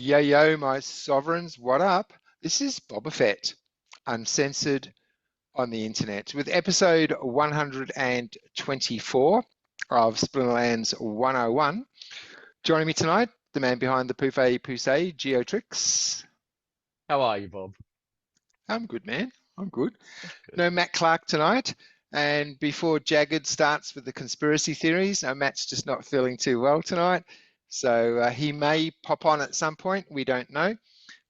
Yo, yo, my sovereigns, what up? This is Boba Fett, uncensored on the internet, with episode 124 of Splinterlands 101. Joining me tonight, the man behind the Pouffet Poussey, Geotrix. How are you, Bob? I'm good, man. I'm good. Good. No Matt Clark tonight. And before Jagged starts with the conspiracy theories, Matt's just not feeling too well tonight. So he may pop on at some point. We don't know.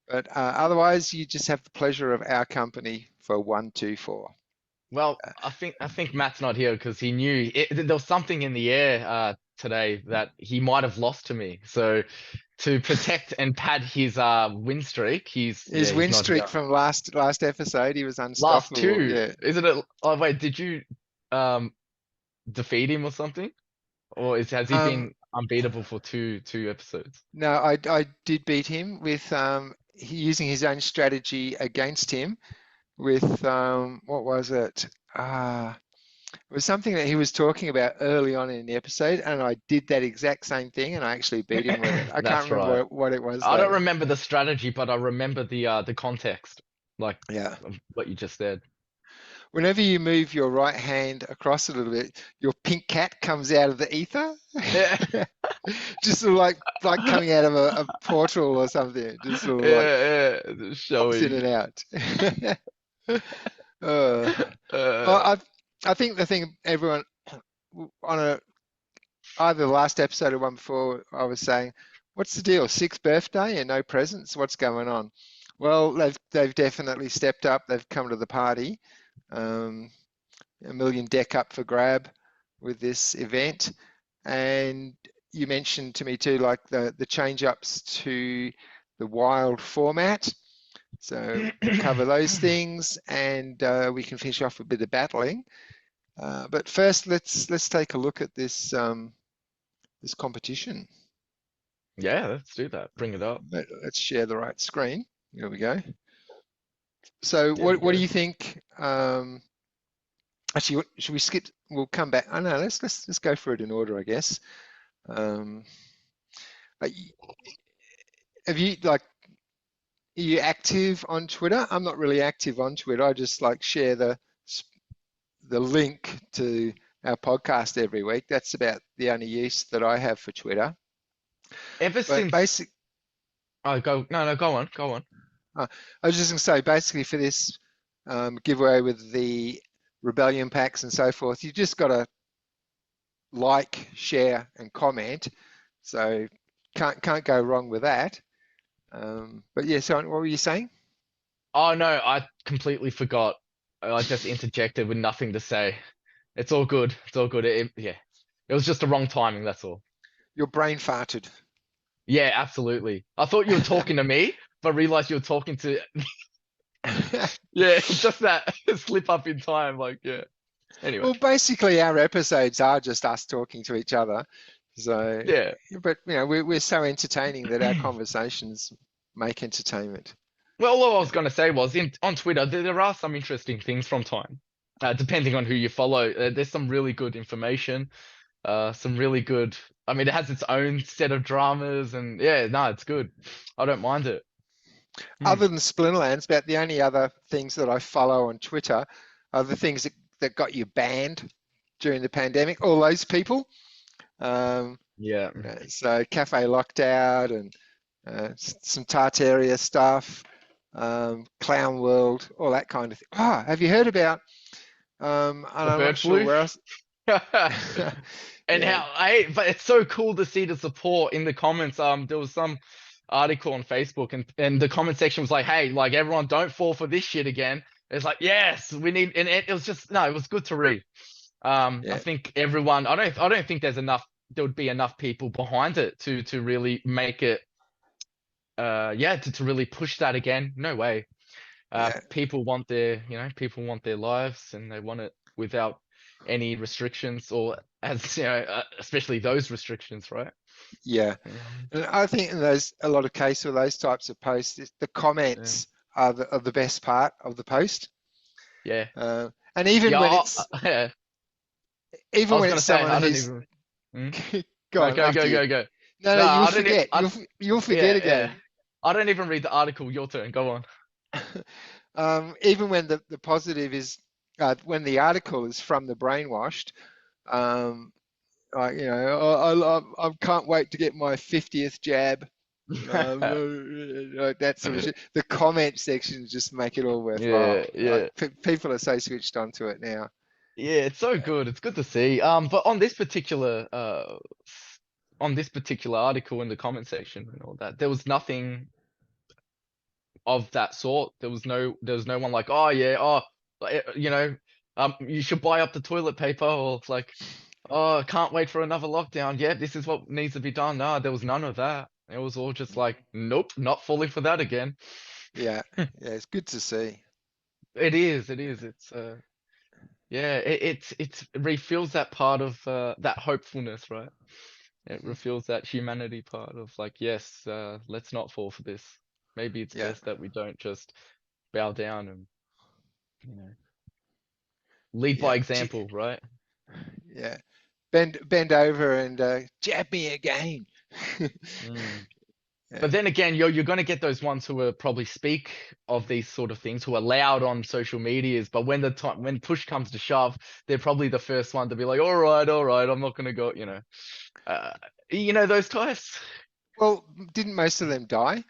But otherwise, you just have the pleasure of our company for 124. Well, I think Matt's not here because he knew there was something in the air today that he might have lost to me. So to protect and pad his win streak, His he's win not streak here. from last episode, he was Last unstoppable. two, Yeah. isn't it? Oh wait, did you um defeat him or something? Or has he Um, been unbeatable for two episodes? no, I did beat him with using his own strategy against him with what was it? It was something that he was talking about early on in the episode, and I did that exact same thing, and I actually beat him with it. I can't That's remember right. what it was I don't though. remember the strategy, but I remember the context, like Yeah. of what you just said. Whenever you move your right hand across a little bit, your pink cat comes out of the ether. Yeah. Just sort of like coming out of a portal or something. Just sort of like Yeah, yeah, pops in showing. and out. uh, well, Uh, I think the thing everyone on either the last episode or one before, I was saying, what's the deal? Sixth birthday and no presents? What's going on? Well, they've definitely stepped up. They've come to the party. A million deck up for grab with this event. And you mentioned to me too, like the change ups to the wild format. So we'll cover those things, and we can finish off with a bit of battling. But first, let's take a look at this this competition. yeah, let's do that. Bring it up. Let's share the right screen. Here we go. So There we what do go. you think? Actually, should we skip? We'll come back. Oh no, let's go for it in order, I guess. Um, have you like? Are you active on Twitter? I'm not really active on Twitter. I just like share the link to our podcast every week. That's about the only use that I have for Twitter. Ever But since basic, oh go no no go on go on. I was just going to say, basically for this giveaway with the rebellion packs and so forth, you just got to like, share, and comment. So can't go wrong with that. But yeah, so what were you saying? Oh no, I completely forgot. I just interjected with nothing to say. It's all good. It's all good. Yeah, it was just the wrong timing. That's all. Your brain farted. Yeah, absolutely. I thought you were talking to me, but realized you were talking to. Yeah, just that slip up in time. Like yeah. Anyway. Well, basically, our episodes are just us talking to each other. So, Yeah. but you know, we're so entertaining that our conversations make entertainment. Well, all I was going to say was on Twitter, there are some interesting things from time, depending on who you follow. There's some really good information, some really good. I mean, it has its own set of dramas, and yeah, no, it's good. I don't mind it. Hmm. Other than Splinterlands, about the only other things that I follow on Twitter are the things that got you banned during the pandemic. All those people. Yeah. So Cafe Locked Out and some Tartaria stuff, Clown World, all that kind of thing. Ah, have you heard about? And The I'm not bird sure flu. where else. And Yeah, but it's so cool to see the support in the comments. There was some article on Facebook, and the comment section was like, "Hey, like everyone, don't fall for this shit again." It's like, yes, we need, and it was just no, it was good to read. I yeah, think everyone. I don't think there's enough. There would be enough people behind it to really make it. Yeah, to really push that again. No way. yeah, People want their lives, and they want it without any restrictions, or as especially those restrictions, right? yeah. Um, And I think in those a lot of cases with those types of posts, the yeah, comments are the best part of the post. yeah, And even yeah. when it's Yeah. I even was when gonna it's say someone I don't who's even. Hmm? No, gone go after go you. go go. No, No, you'll I don't. forget. I You'll forget Yeah, yeah. again. I don't even read the article. Your turn. Go on. Even when the positive is when the article is from the brainwashed, um, like, you know, I can't wait to get my 50th jab. Like that sort of shit. The comment sections just make it all worthwhile. Yeah, Like yeah. people are so switched onto it now. Yeah, it's so good. It's good to see. But on this particular article in the comment section and all that, there was nothing of that sort. There was no one like, oh yeah, you know, you should buy up the toilet paper, or like, oh, can't wait for another lockdown. Yeah, this is what needs to be done. No, there was none of that. It was all just like, nope, not falling for that again. Yeah, yeah, it's good to see. It is, it is. It's yeah, it refills that part of that hopefulness, right? It refills that humanity part of like, yes, let's not fall for this. Maybe it's Yeah, best that we don't just bow down and, you know, lead by yeah, example, right? yeah. Bend over and jab me again. Mm. But Yeah. then again, you're gonna get those ones who are probably speak of these sort of things, who are loud on social medias, but when push comes to shove, they're probably the first one to be like, all right, I'm not gonna go, uh, those types. Well, didn't most of them die?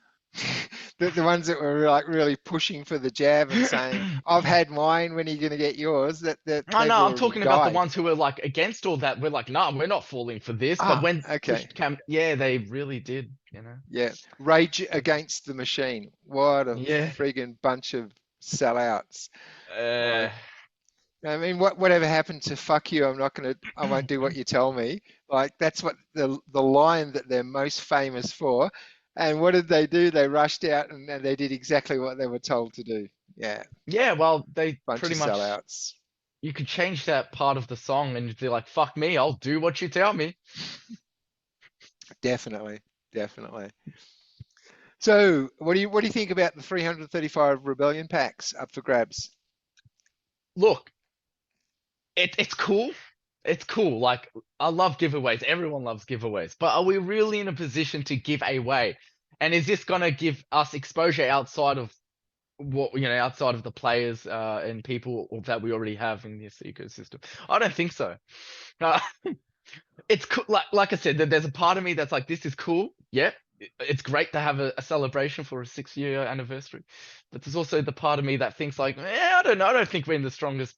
The ones that were like really pushing for the jab and saying, "I've had mine. When are you going to get yours?" That Oh they've no, I'm already talking about the died. ones who are like against all that. We're like, nah, we're not falling for this. But Ah, when push okay. came, yeah, they really did. Yeah. Rage against the machine. What a Yeah. friggin' bunch of sellouts. Uh, Like, I mean, whatever happened to fuck you? I won't do what you tell me. Like, that's what the line that they're most famous for. And what did they do? They rushed out and they did exactly what they were told to do. Yeah, yeah, well, they bunch pretty of much, sellouts. you could change that part of the song and be like, fuck me, I'll do what you tell me. Definitely, definitely. So, what do you think about the 335 rebellion packs up for grabs? Look, it's cool. It's cool. Like, I love giveaways. Everyone loves giveaways. But are we really in a position to give away? And is this gonna give us exposure outside of outside of the players and people that we already have in this ecosystem? I don't think so. Uh, it's cool. Like I said, there's a part of me that's like, this is cool. Yeah, it's great to have a celebration for a 6 year anniversary. But there's also the part of me that thinks like, I don't know. I don't think we're in the strongest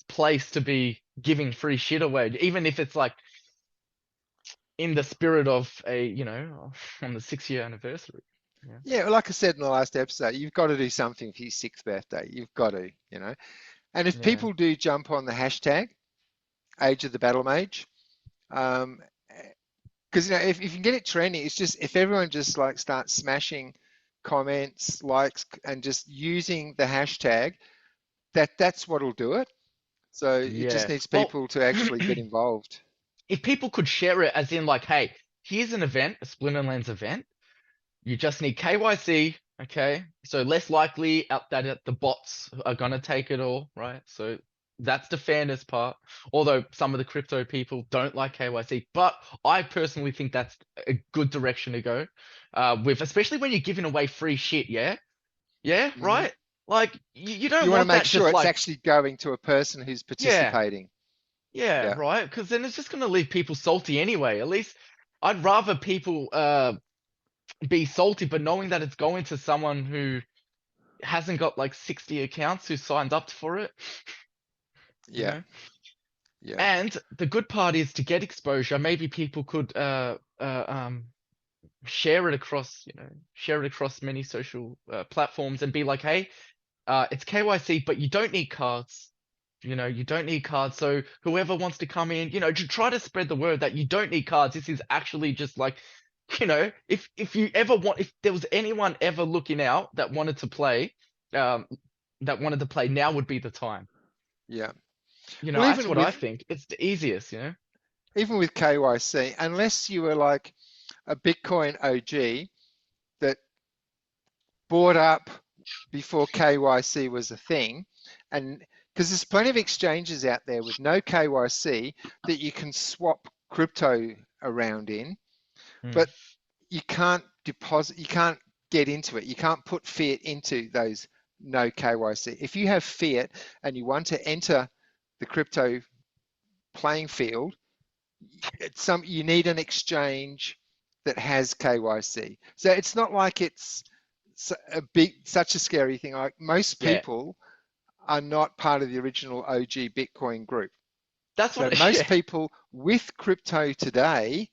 place to be giving free shit away, even if it's like in the spirit of on the 6 year anniversary. Yeah. Yeah, like I said in the last episode, you've got to do something for your sixth birthday. You've got to. And if Yeah. people do jump on the hashtag Age of the Battle Mage, um, because if you can get it trending, it's just if everyone just like starts smashing comments, likes, and just using the hashtag, that's what'll do it. So it just Yeah. needs Well, people to actually get involved. if people could share it as in like, hey, here's an event, a Splinterlands event. You just need KYC, okay? So less likely that the bots are gonna take it all, right? So that's the fairness part. Although some of the crypto people don't like KYC, but I personally think that's a good direction to go. With especially when you're giving away free shit, yeah? Yeah, Hmm. right? Like you You don't want to want make that sure just it's like, actually going to a person who's yeah, participating. yeah, Yeah, right? Because then it's just gonna leave people salty anyway. At least I'd rather people be salty, but knowing that it's going to someone who hasn't got like 60 accounts who signed up for it, you yeah, know? yeah. And the good part is to get exposure, maybe people could share it across, share it across many social platforms and be like, hey, it's KYC, but you don't need cards. You don't need cards. So whoever wants to come in, to try to spread the word that you don't need cards. This is actually just like, if you ever want, if there was anyone ever looking out um, that wanted to play, now would be the time. Yeah. Well, That's what I think. It's the easiest. even with KYC, unless you were like a Bitcoin OG that bought up before KYC was a thing, and because there's plenty of exchanges out there with no KYC that you can swap crypto around in, Hmm. but you can't deposit, you can't get into it. You can't put fiat into those no KYC. If you have fiat and you want to enter the crypto playing field, you need an exchange that has KYC. So it's not like it's such a scary thing. Like most Yeah, people are not part of the original OG Bitcoin group. that's So what. most Yeah, people with crypto today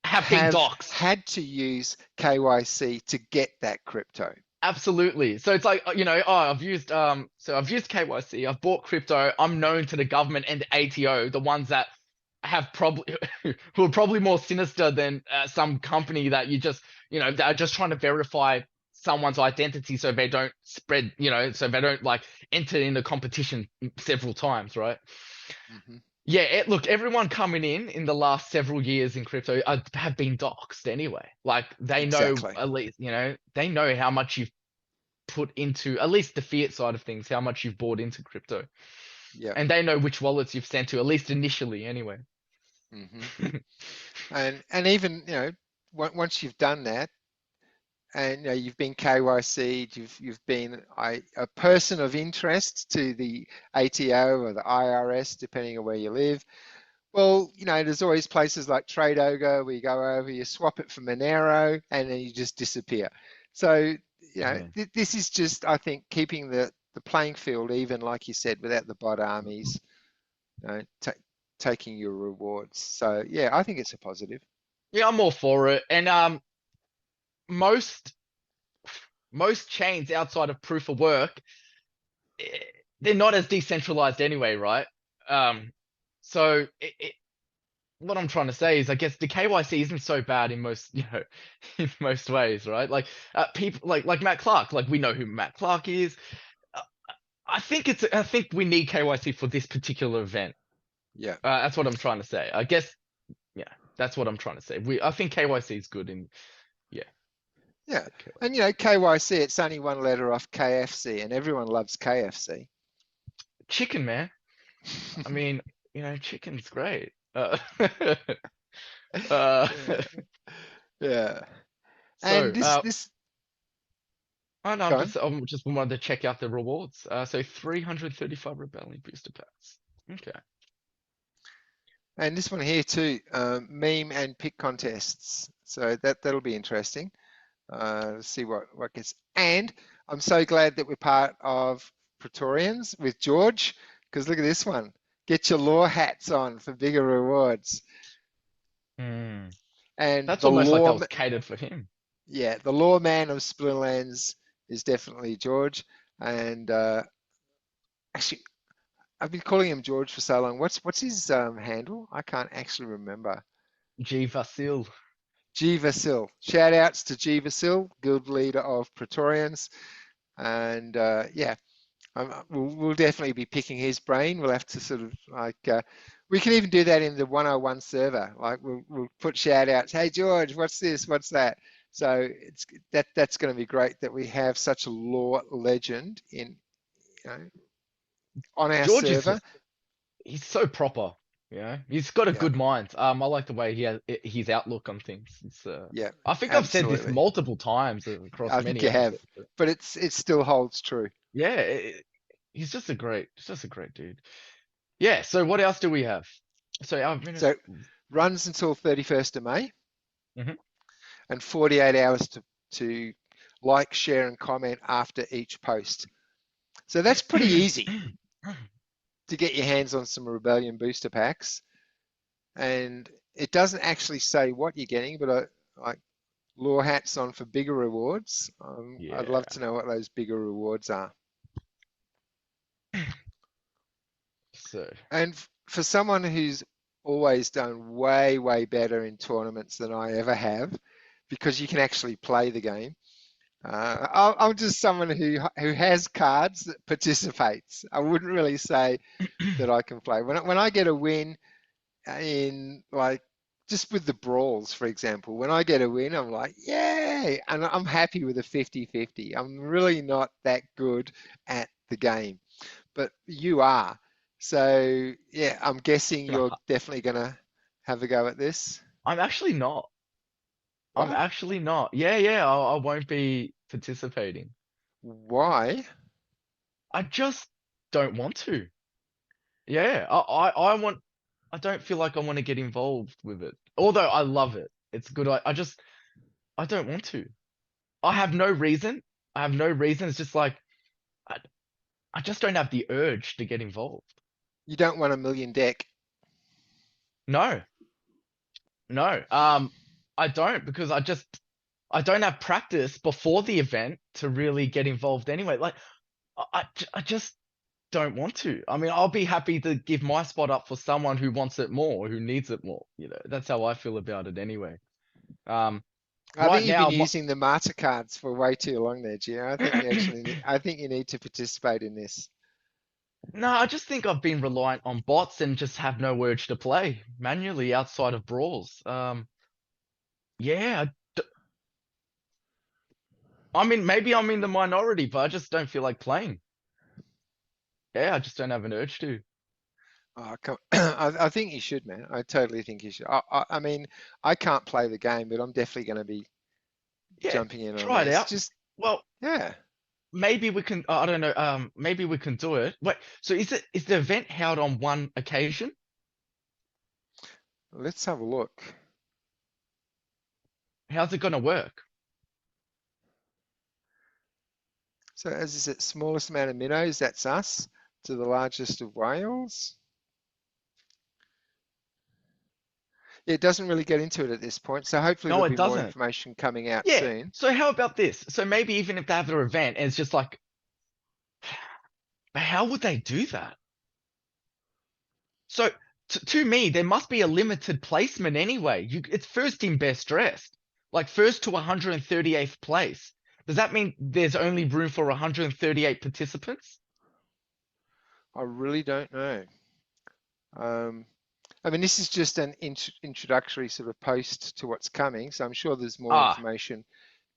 have been have doxxed. had to use KYC to get that crypto. Absolutely. So it's like, oh, I've used KYC, I've bought crypto, I'm known to the government and the ATO, the ones that have probably who are probably more sinister than some company that that are just trying to verify someone's identity so they don't spread, so they don't like enter in the competition several times, right? Mhm. Yeah, look, everyone coming in the last several years in crypto have been doxxed anyway. Like they know Exactly. at least, they know how much you've put into at least the fiat side of things, how much you've bought into crypto. Yeah. And they know which wallets you've sent to, at least initially anyway. Hmm. And even once you've done that, and you've been KYC'd, you've been a person of interest to the ATO or the IRS, depending on where you live. Well, there's always places like Tradeoga where you go over, you swap it for Monero, and then you just disappear. So, Yeah. this is just, I think, keeping the playing field even, like you said, without the bot armies, you know, ta taking your rewards. So, yeah, I think it's a positive. Yeah, I'm all for it. And most most chains outside of proof of work, eh, they're not as decentralized anyway, right? Um, so what I'm trying to say is, I guess the KYC isn't so bad in most, in most ways, right? Like people like Matt Clark, like we know who Matt Clark is. Uh, I think we need KYC for this particular event. Yeah. That's what I'm trying to say. I guess, yeah, that's what I'm trying to say. I think KYC is good in, yeah, Yeah. KYC. And, KYC, it's only one letter off KFC, and everyone loves KFC. Chicken, man. I mean, chicken's great. uh, Yeah. Yeah. And so, this, and go on. I'm just wanted to check out the rewards. So 335 Rebellion booster packs. Okay. And this one here too, meme and pick contests. So that'll be interesting. See what gets. And I'm so glad that we're part of Praetorians with George, because look at this one. Get your law hats on for bigger rewards. Hmm. And That's almost like that was catered for him. yeah, the lawman of Splinterlands is definitely George. And actually, I've been calling him George for so long. What's his handle? I can't actually remember. G Vasil. G Vasil. Shout outs to G Vasil, guild leader of Praetorians. And yeah, we'll definitely be picking his brain. We'll have to sort of we can even do that in the 101 server. Like we'll put shout outs. Hey George, what's this? What's that? So that's going to be great that we have such a law legend you know, on our George is server. just he's so proper. He's got a Yeah, good mind. I like the way he has his outlook on things. yeah, I think I've said this absolutely. multiple times across I think many you have, episodes. But but it still holds true. yeah, he's just a great dude. Yeah. So what else do we have? So our minute. So runs until 31st of May Mhm. and 48 hours to like, share, and comment after each post. So that's pretty easy to get your hands on some Rebellion booster packs. And it doesn't actually say what you're getting, but like lure hats on for bigger rewards. I'd love Yeah. to know what those bigger rewards are. So And for someone who's always done way, way better in tournaments than I ever have, because you can actually play the game. I'm just someone who has cards that participates. I wouldn't really say that I can play. When I get a win in like just with the brawls, for example, when I get a win, I'm like, yay! And I'm happy with a 50-50. I'm really not that good at the game, but you are. So yeah, I'm guessing you're definitely gonna have a go at this. I'm actually not. I'm What? actually not. Yeah, I won't be participating. Why? I just don't want to. Yeah, I want. I don't feel like I want to get involved with it. Although I love it. It's good. I don't want to. I have no reason. I have no reason. It's just like I, I just don't have the urge to get involved. You don't want a million deck. No, no. I don't because I don't have practice before the event to really get involved anyway. Like I just don't want to. I mean, I'll be happy to give my spot up for someone who wants it more, who needs it more. That's how I feel about it anyway. Um, I right think you've been now, using the Marta cards for way too long there, Gio. I think you actually I think you need to participate in this. no, I just think I've been reliant on bots and just have no urge to play manually outside of brawls. Yeah, I mean, maybe I'm in the minority, but I just don't feel like playing. Yeah, I just don't have an urge to. Oh, I think you should, man. I totally think you should. I mean, I can't play the game, but I'm definitely going to be Yeah, jumping in on try it this. out. Just, Well, yeah. maybe we can. I don't know. Maybe we can do it. Wait, so is the event held on one occasion? Let's have a look. How's it gonna work? So, as is it, smallest amount of minnows, that's us, to the largest of whales. It doesn't really get into it at this point, so hopefully No, there'll it be more doesn't. information coming out Yeah. soon. So how about this? So maybe even if they have their event, and it's just like, how would they do that? So to me, there must be a limited placement anyway. It's first in best dressed, like first to 138th place. Does that mean there's only room for 138 participants? I really don't know. Um, I mean, this is just an introductory sort of post to what's coming, so I'm sure there's more Ah, information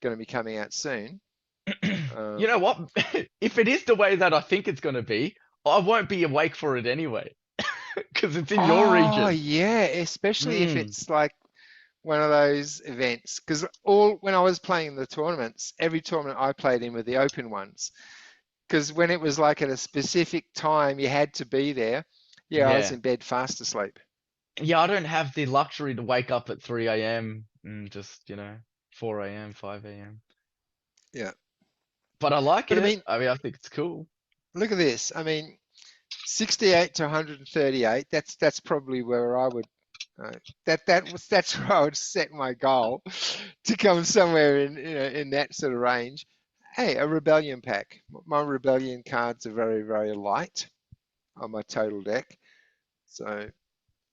going to be coming out soon. you Um, know what? If it is the way that I think it's going to be, I won't be awake for it anyway, because it's in your oh, region. yeah, especially if Mm, it's like one of those events. Because all when I was playing the tournaments, every tournament I played in were the open ones. Because when it was like at a specific time, you had to be there. Yeah, I was yeah. in bed fast asleep. Yeah, I don't have the luxury to wake up at 3 a.m. and just, 4 a.m., 5 a.m. Yeah. But I like But I it. mean, I mean, I think it's cool. look at this. I mean, 68 to 138. That's probably where I would. That's where I would set my goal to come somewhere in that sort of range. Hey, a rebellion pack. My rebellion cards are very very light on my total deck. So,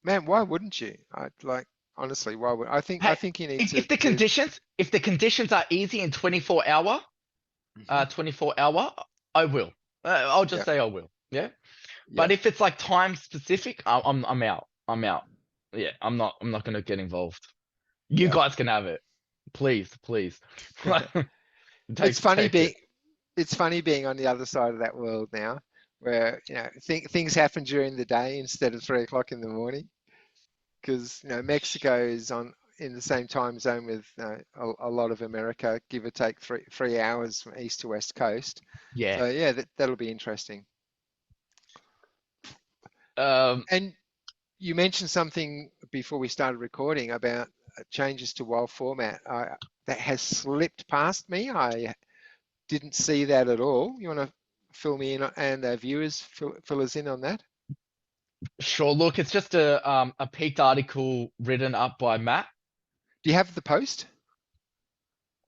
man, why wouldn't you? I like honestly, why would I Hey, think you need if, to if the conditions, if the conditions are easy in Mhm. 24 hour, I will. I'll just Yeah, say I will. Yeah. yeah, But if it's like time specific, I'm out. I'm out. Yeah, I'm not gonna get involved. You yeah. guys can have it. Please, please. It's funny Take being it. it's funny being on the other side of that world now, where things happen during the day instead of 3 o'clock in the morning. Because Mexico is on in the same time zone with a lot of America, give or take 3 hours from east to west coast. Yeah. So yeah, that'll be interesting. Um, And you mentioned something before we started recording about changes to WoW format. That has slipped past me. I didn't see that at all. You want to fill me in and our viewers fill us in on that? sure. Look, it's just a peaked article written up by Matt. Do you have the post?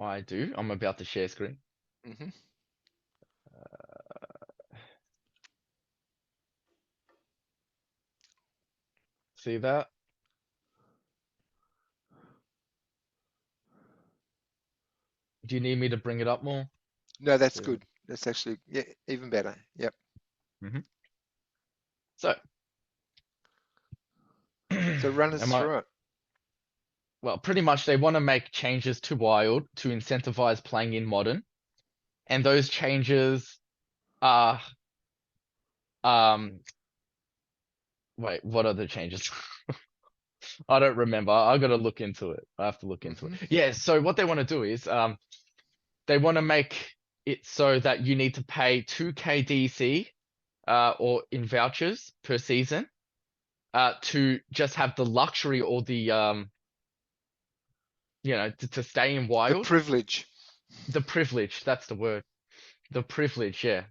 I do. I'm about to share screen. Hmm. See that? Do you need me to bring it up more? No, that's Yeah. good. That's actually yeah, even better. Yep. Hmm. So, So run us am I? through it. Well, pretty much they want to make changes to Wild to incentivize playing in Modern, and those changes are um. Wait, what are the changes? I don't remember. I got to look into it. I have to look into it. Hmm. Yeah. So what they want to do is they want to make it so that you need to pay 2K DC or in vouchers per season to just have the luxury or the to stay in The wild. privilege. The privilege, that's the word. The privilege, yeah.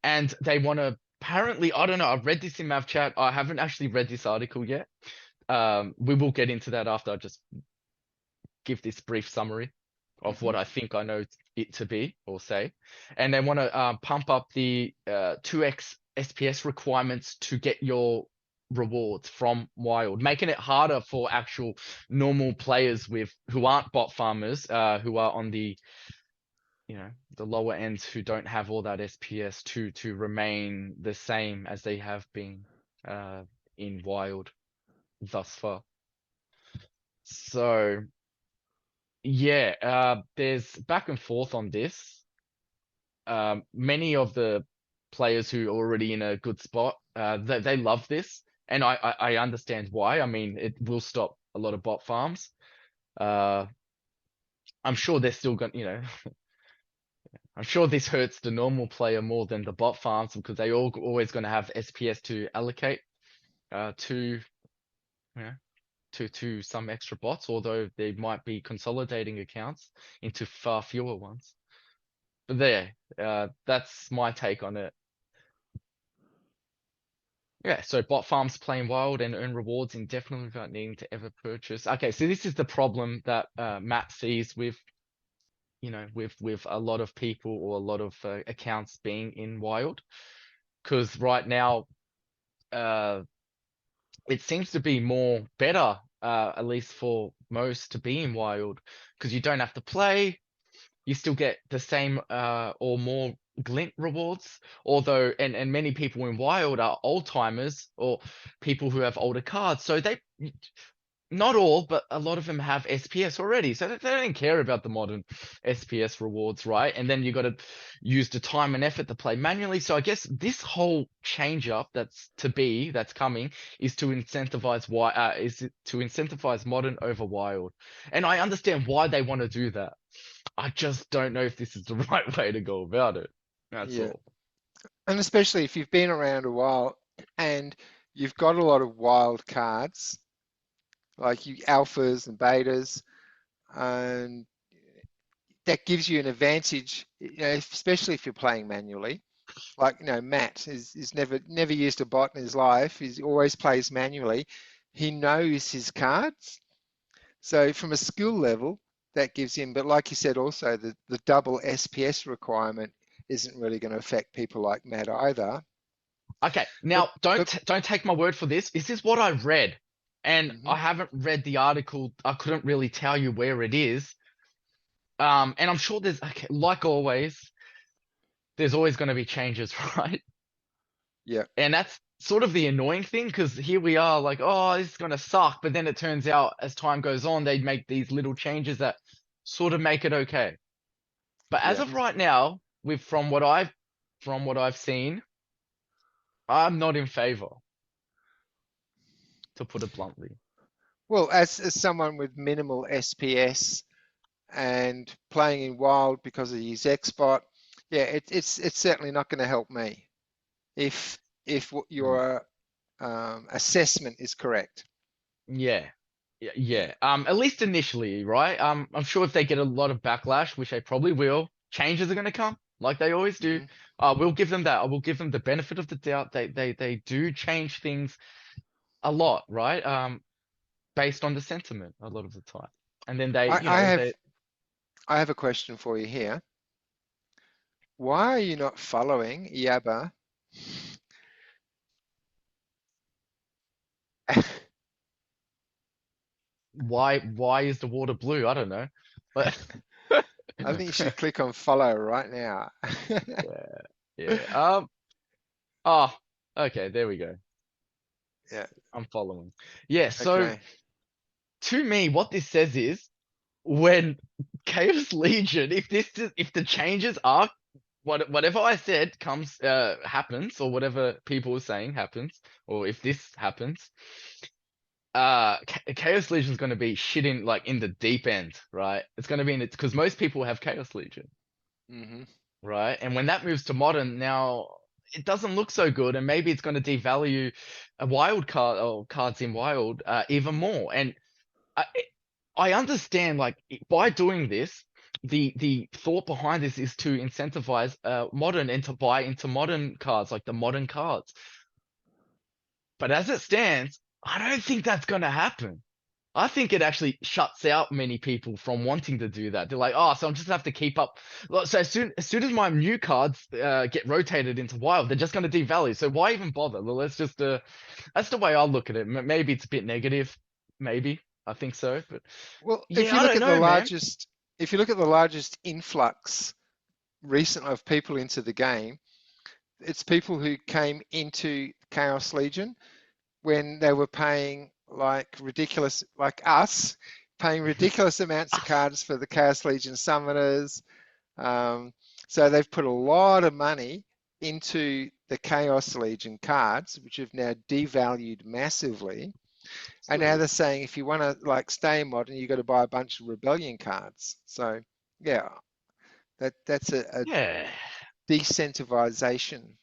And they want to apparently, I don't know, I've read this in Mav Chat. I haven't actually read this article yet. We will get into that after I just give this brief summary of Hmm. what I think I know it to be or say. And they want to pump up the 2x SPS requirements to get your rewards from Wild, making it harder for actual normal players with who aren't bot farmers, who are on the the lower ends who don't have all that SPS to remain the same as they have been in Wild thus far. So yeah, there's back and forth on this. Many of the players who are already in a good spot, they love this, and I understand why. I mean, it will stop a lot of bot farms. Uh, I'm sure they're still going, I'm sure this hurts the normal player more than the bot farms because they always going to have SPS to allocate to you know to some extra bots, although they might be consolidating accounts into far fewer ones. But there, that's my take on it. Yeah, so bot farms playing wild and earn rewards indefinitely without needing to ever purchase. Okay, so this is the problem that Matt sees with with a lot of people or a lot of accounts being in wild, because right now uh it seems to be more better, at least for most, to be in wild because you don't have to play. You still get the same or more glint rewards. Although, and many people in wild are old timers or people who have older cards, so they not all, but a lot of them have SPS already, so they don't care about the modern SPS rewards, right? And then you got to use the time and effort to play manually. So I guess this whole change up that's coming is to incentivize modern over wild, and I understand why they want to do that. I just don't know if this is the right way to go about it. That's Yeah. all. And especially if you've been around a while and you've got a lot of wild cards, like you alphas and betas, and that gives you an advantage, especially if you're playing manually. Like, Matt is never used a bot in his life. He always plays manually. He knows his cards. So from a skill level, that gives him, but like you said, also the double SPS requirement isn't really going to affect people like Matt either. Okay, But now but don't take my word for this. This is what I read, and I mhm. haven't read the article. I couldn't really tell you where it is. And I'm sure there's okay, like always, there's always going to be changes, right? Yeah, And that's sort of the annoying thing because here we are, like, oh, this is going to suck, but then it turns out as time goes on, they make these little changes that sort of make it okay. But as yeah. of right now, with from what I've seen, I'm not in favor, to put it bluntly. Well, as someone with minimal SPS and playing in wild because of his Xbot, yeah, it's certainly not going to help me if what Mm. your assessment is correct. Yeah. Yeah, Yeah. yeah. At least initially, right? I'm sure if they get a lot of backlash, which they probably will, changes are gonna come, like they always do. Hmm. We'll give them that. I will give them the benefit of the doubt. They do change things a lot, right? Based on the sentiment a lot of the time. And then they, I, you I know, have they I have a question for you here. Why are you not following Yaba? why is the water blue? I don't know. But I think you should click on follow right now. yeah, yeah. Oh, okay, there we go. Yeah. I'm following. Yeah, so Okay. to me, what this says is when Chaos Legion, if the changes are whatever I said comes happens, or whatever people are saying happens, or if this happens, Chaos Legion's going to be shitting like in the deep end, right? It's going to be in it because most people have Chaos Legion, Hmm. right? And when that moves to modern, now it doesn't look so good, and maybe it's going to devalue a wild card or cards in wild even more. And I, I understand, like by doing this, the thought behind this is to incentivize modern and to buy into modern cards, like the modern cards. But as it stands, I don't think that's going to happen. I think it actually shuts out many people from wanting to do that. They're like, oh, so I'm just gonna have to keep up. So as soon as my new cards get rotated into wild, they're just gonna devalue. So why even bother? Well, let's just that's the way I look at it. Maybe it's a bit negative. Maybe I think so, but Well, yeah, I don't know, man. if you look at the largest influx recent of people into the game, it's people who came into Chaos Legion when they were paying like ridiculous, like us, paying ridiculous amounts of Us. cards for the Chaos Legion summoners. Um, so they've put a lot of money into the Chaos Legion cards, which have now devalued massively. And now Absolutely. they're saying if you want to like stay in modern, you've got to buy a bunch of rebellion cards. So yeah, that's a Yeah. decentralization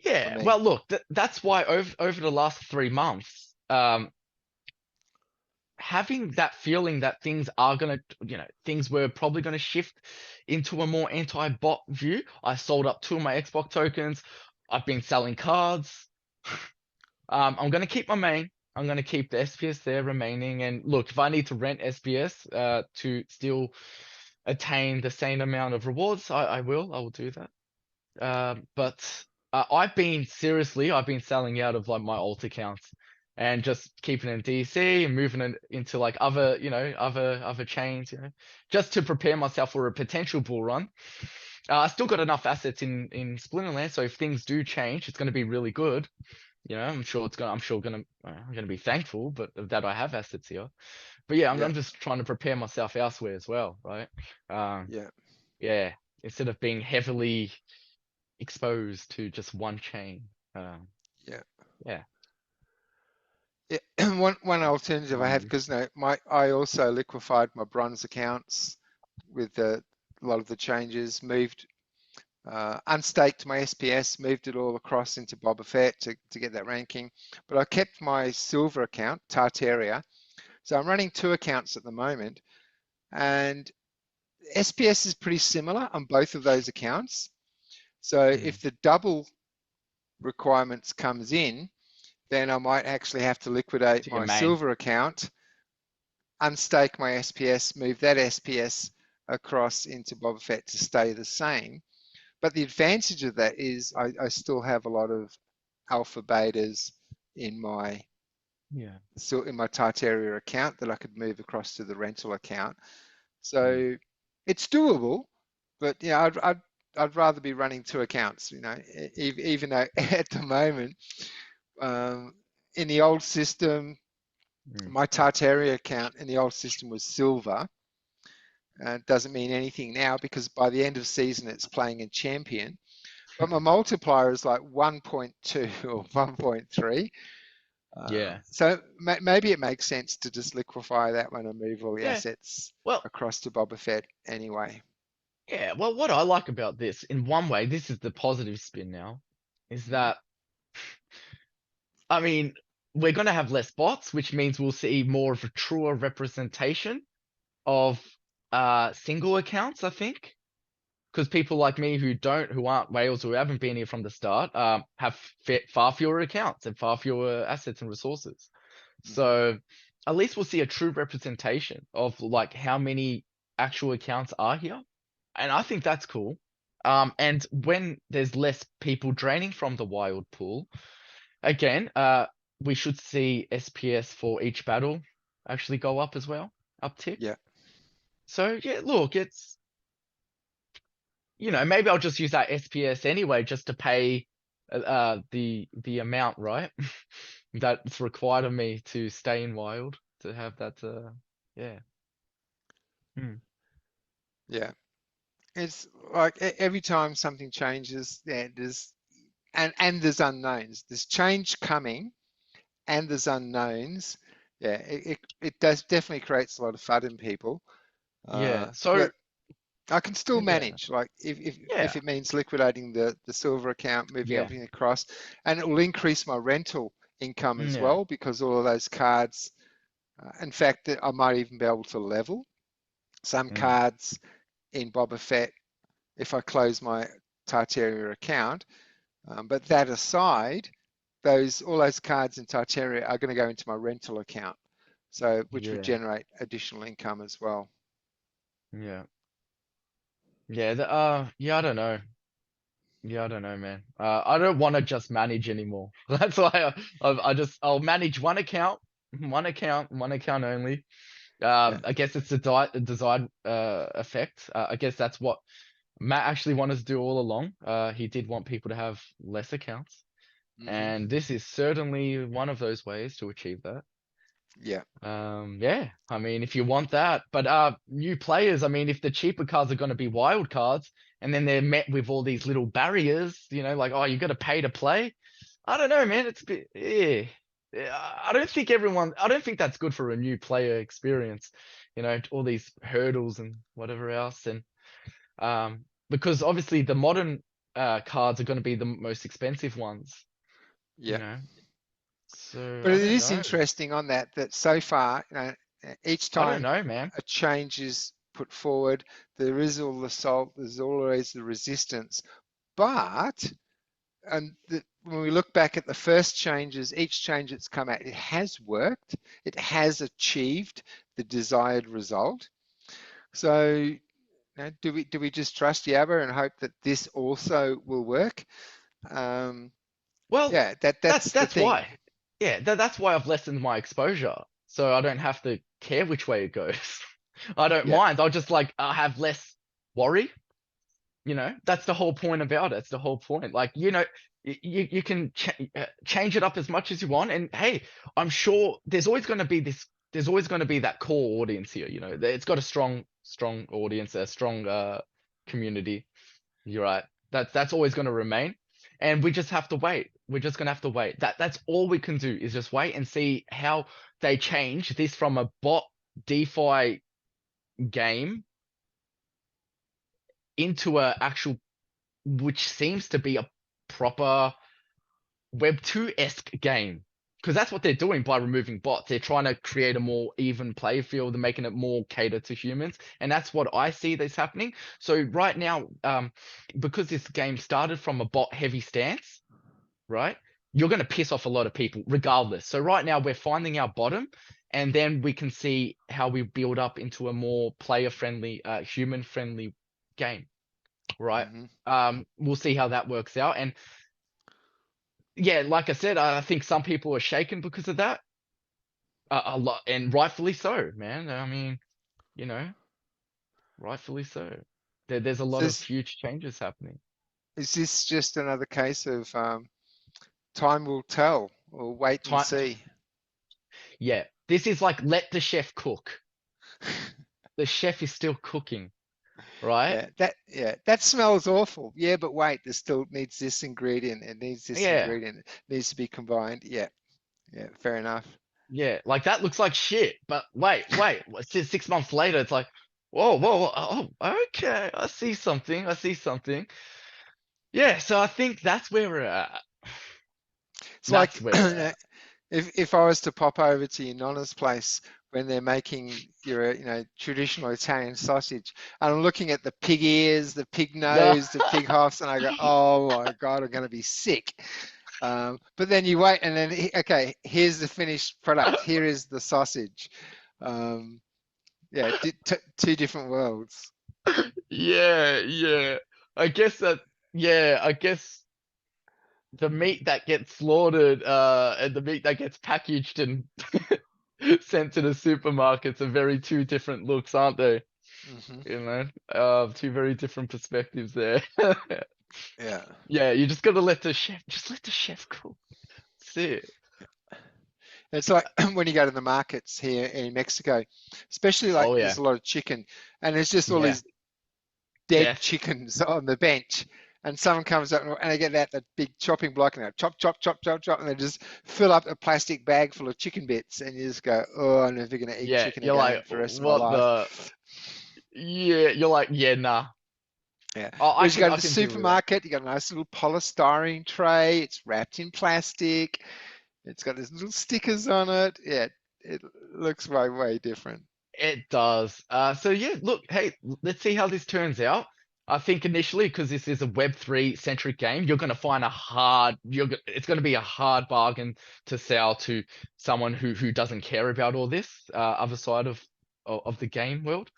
for Yeah. me. Well, look, that's why over the last 3 months, having that feeling that things are gonna, things were probably gonna shift into a more anti-bot view. I sold up 2 of my Xbox tokens. I've been selling cards. I'm gonna keep my main. I'm gonna keep the SPS there remaining. And look, if I need to rent SPS to still attain the same amount of rewards, I will. I will do that. But I've been selling out of like my alt accounts and just keeping it in DC and moving it into like other, other chains, just to prepare myself for a potential bull run. I still got enough assets in Splinterlands, so if things do change, it's going to be really good. I'm gonna be thankful, but that I have assets here. But yeah, Yeah, I'm just trying to prepare myself elsewhere as well, right? Um, yeah, yeah, instead of being heavily exposed to just one chain. Um, yeah. yeah. Yeah, one alternative I have You. because no, I also liquefied my bronze accounts with a lot of the changes, moved unstaked my SPS, moved it all across into Boba Fett to get that ranking. But I kept my silver account, Tartaria. So I'm running two accounts at the moment, and SPS is pretty similar on both of those accounts. So Mm. if the double requirements comes in, then I might actually have to liquidate To your my main. silver account, unstake my SPS, move that SPS across into Boba Fett to stay the same. But the advantage of that is I still have a lot of alpha betas in my Yeah. still in my Tartaria account that I could move across to the rental account. Mm. So it's doable, but yeah, I'd rather be running two accounts. Even though at the moment um, in the old system, Mm. my Tartaria account in the old system was silver. Doesn't mean anything now because by the end of season it's playing in champion. But my multiplier is like 1.2 or 1.3. Yeah. So maybe it makes sense to just liquefy that one and move all the Yeah. assets Well, across to Boba Fett anyway. yeah. Well, what I like about this, in one way, this is the positive spin now, is Mhm. that I mean, we're gonna have less bots, which means we'll see more of a truer representation of single accounts, I think. Because people like me who aren't whales, who haven't been here from the start, have far fewer accounts and far fewer assets and resources. Mhm. So at least we'll see a true representation of like how many actual accounts are here, and I think that's cool. And when there's less people draining from the wild pool, again, we should see SPS for each battle actually go up as well, uptick. Yeah. So yeah, look, it's maybe I'll just use that SPS anyway, just to pay the amount, right? That's required of me to stay in wild to have that. Yeah. Hmm. Yeah. It's like every time something changes, yeah, and there's unknowns. There's change coming and there's unknowns. yeah, it does definitely creates a lot of FUD in people. Yeah. But So I can still yeah, manage, like yeah, if it means liquidating the silver account, moving yeah, everything across, and it will increase my rental income as yeah, well because all of those cards. In fact, I might even be able to level some mm, cards in Boba Fett if I close my Tartaria account. But that aside, those all those cards in Tartaria are going to go into my rental account, so which would yeah, generate additional income as well. yeah, yeah. Yeah. I don't know. Yeah, I don't know, man. I don't want to just manage anymore. That's why I'll manage one account, one account only. Yeah. I guess it's the desired effect. I guess that's what Matt actually wanted to do all along. He did want people to have less accounts, and Hmm. this is certainly one of those ways to achieve that. Yeah. Yeah, I mean, if you want that, but new players, I mean, if the cheaper cards are going to be wild cards, and then they're met with all these little barriers, like, oh, you got to pay to play. I don't know, man. It's a bit, yeah. Yeah, I don't think that's good for a new player experience. All these hurdles and whatever else, and because obviously the modern cards are going to be the most expensive ones. You Yeah. know, so But I it don't is know. interesting on that so far, each I don't time know, man. a change is put forward, there is all the salt, there's always the resistance. But when we look back at the first changes, each change that's come out, it has worked. It has achieved the desired result. So, do we just trust Yabba and hope that this also will work? Um, Well, yeah, that's that's the that's thing. why. Yeah, that's why I've lessened my exposure, so I don't have to care which way it goes. I don't Yeah. mind. I'll just I'll have less worry. That's the whole point about it. It's the whole point. Like, you can change it up as much as you want, and hey, I'm sure there's always going to be this. There's always going to be that core audience here. It's got a strong audience, a strong community. You're right. That's always going to remain, and we just have to wait. We're just going to have to wait. That's all we can do is just wait and see how they change this from a bot DeFi game into a actual, which seems to be a proper Web 2-esque game. Because that's what they're doing by removing bots. They're trying to create a more even play field and making it more catered to humans. And that's what I see that's happening. So right now, because this game started from a bot heavy stance, right? You're going to piss off a lot of people regardless. So right now we're finding our bottom, and then we can see how we build up into a more player friendly, human friendly game, right? Hmm. We'll see how that works out. And yeah, like I said, I think some people are shaken because of that. A lot, and rightfully so, man. I mean, you know, rightfully so. There's a Is lot of this huge changes happening. is this just another case of time will tell, or wait and Time, see? yeah, this is like let the chef cook. The chef is still cooking, right? That smells awful. Yeah, but wait, there still needs this ingredient. It needs this Yeah, ingredient. It needs to be combined. Yeah, yeah, fair enough. yeah. Like that looks like shit, but wait. 6 months later, it's like, whoa. Oh, okay. I see something. I see something. Yeah. So I think that's where we're at. It's That's like where we're at. if I was to pop over to your nonna's place when they're making your traditional Italian sausage, and I'm looking at the pig ears, the pig No. nose, the pig hoofs, and I go, oh my God, I'm going to be sick. But then you wait, and then okay, here's the finished product. Here is the sausage. Um, yeah, two different worlds. Yeah. I guess that, yeah, I guess the meat that gets slaughtered, and the meat that gets packaged and sent to the supermarkets are very two different looks, aren't they? Hmm. Two very different perspectives there. Yeah. Yeah, you just let the chef cook. That's it. It's like when you go to the markets here in Mexico, especially like Oh there's yeah, a lot of chicken, and there's just all yeah, these dead death. chickens on the bench. and someone comes up and they get out that big chopping block and they chop, chop, chop, chop, chop, and they just fill up a plastic bag full of chicken bits, and you just go, oh, I'm never going to eat Yeah, chicken you're like, again for the rest of my what life. the? Yeah, you're like, yeah, nah. Yeah. Oh, Whereas you go to I the can deal with that. supermarket, you got a nice little polystyrene tray. It's wrapped in plastic. It's got these little stickers on it. Yeah, it looks way, way different. It does. So yeah, look, hey, let's see how this turns out. I think initially, because this is a Web3 centric game, you're gonna find it's gonna be a hard bargain to sell to someone who doesn't care about all this other side of the game world.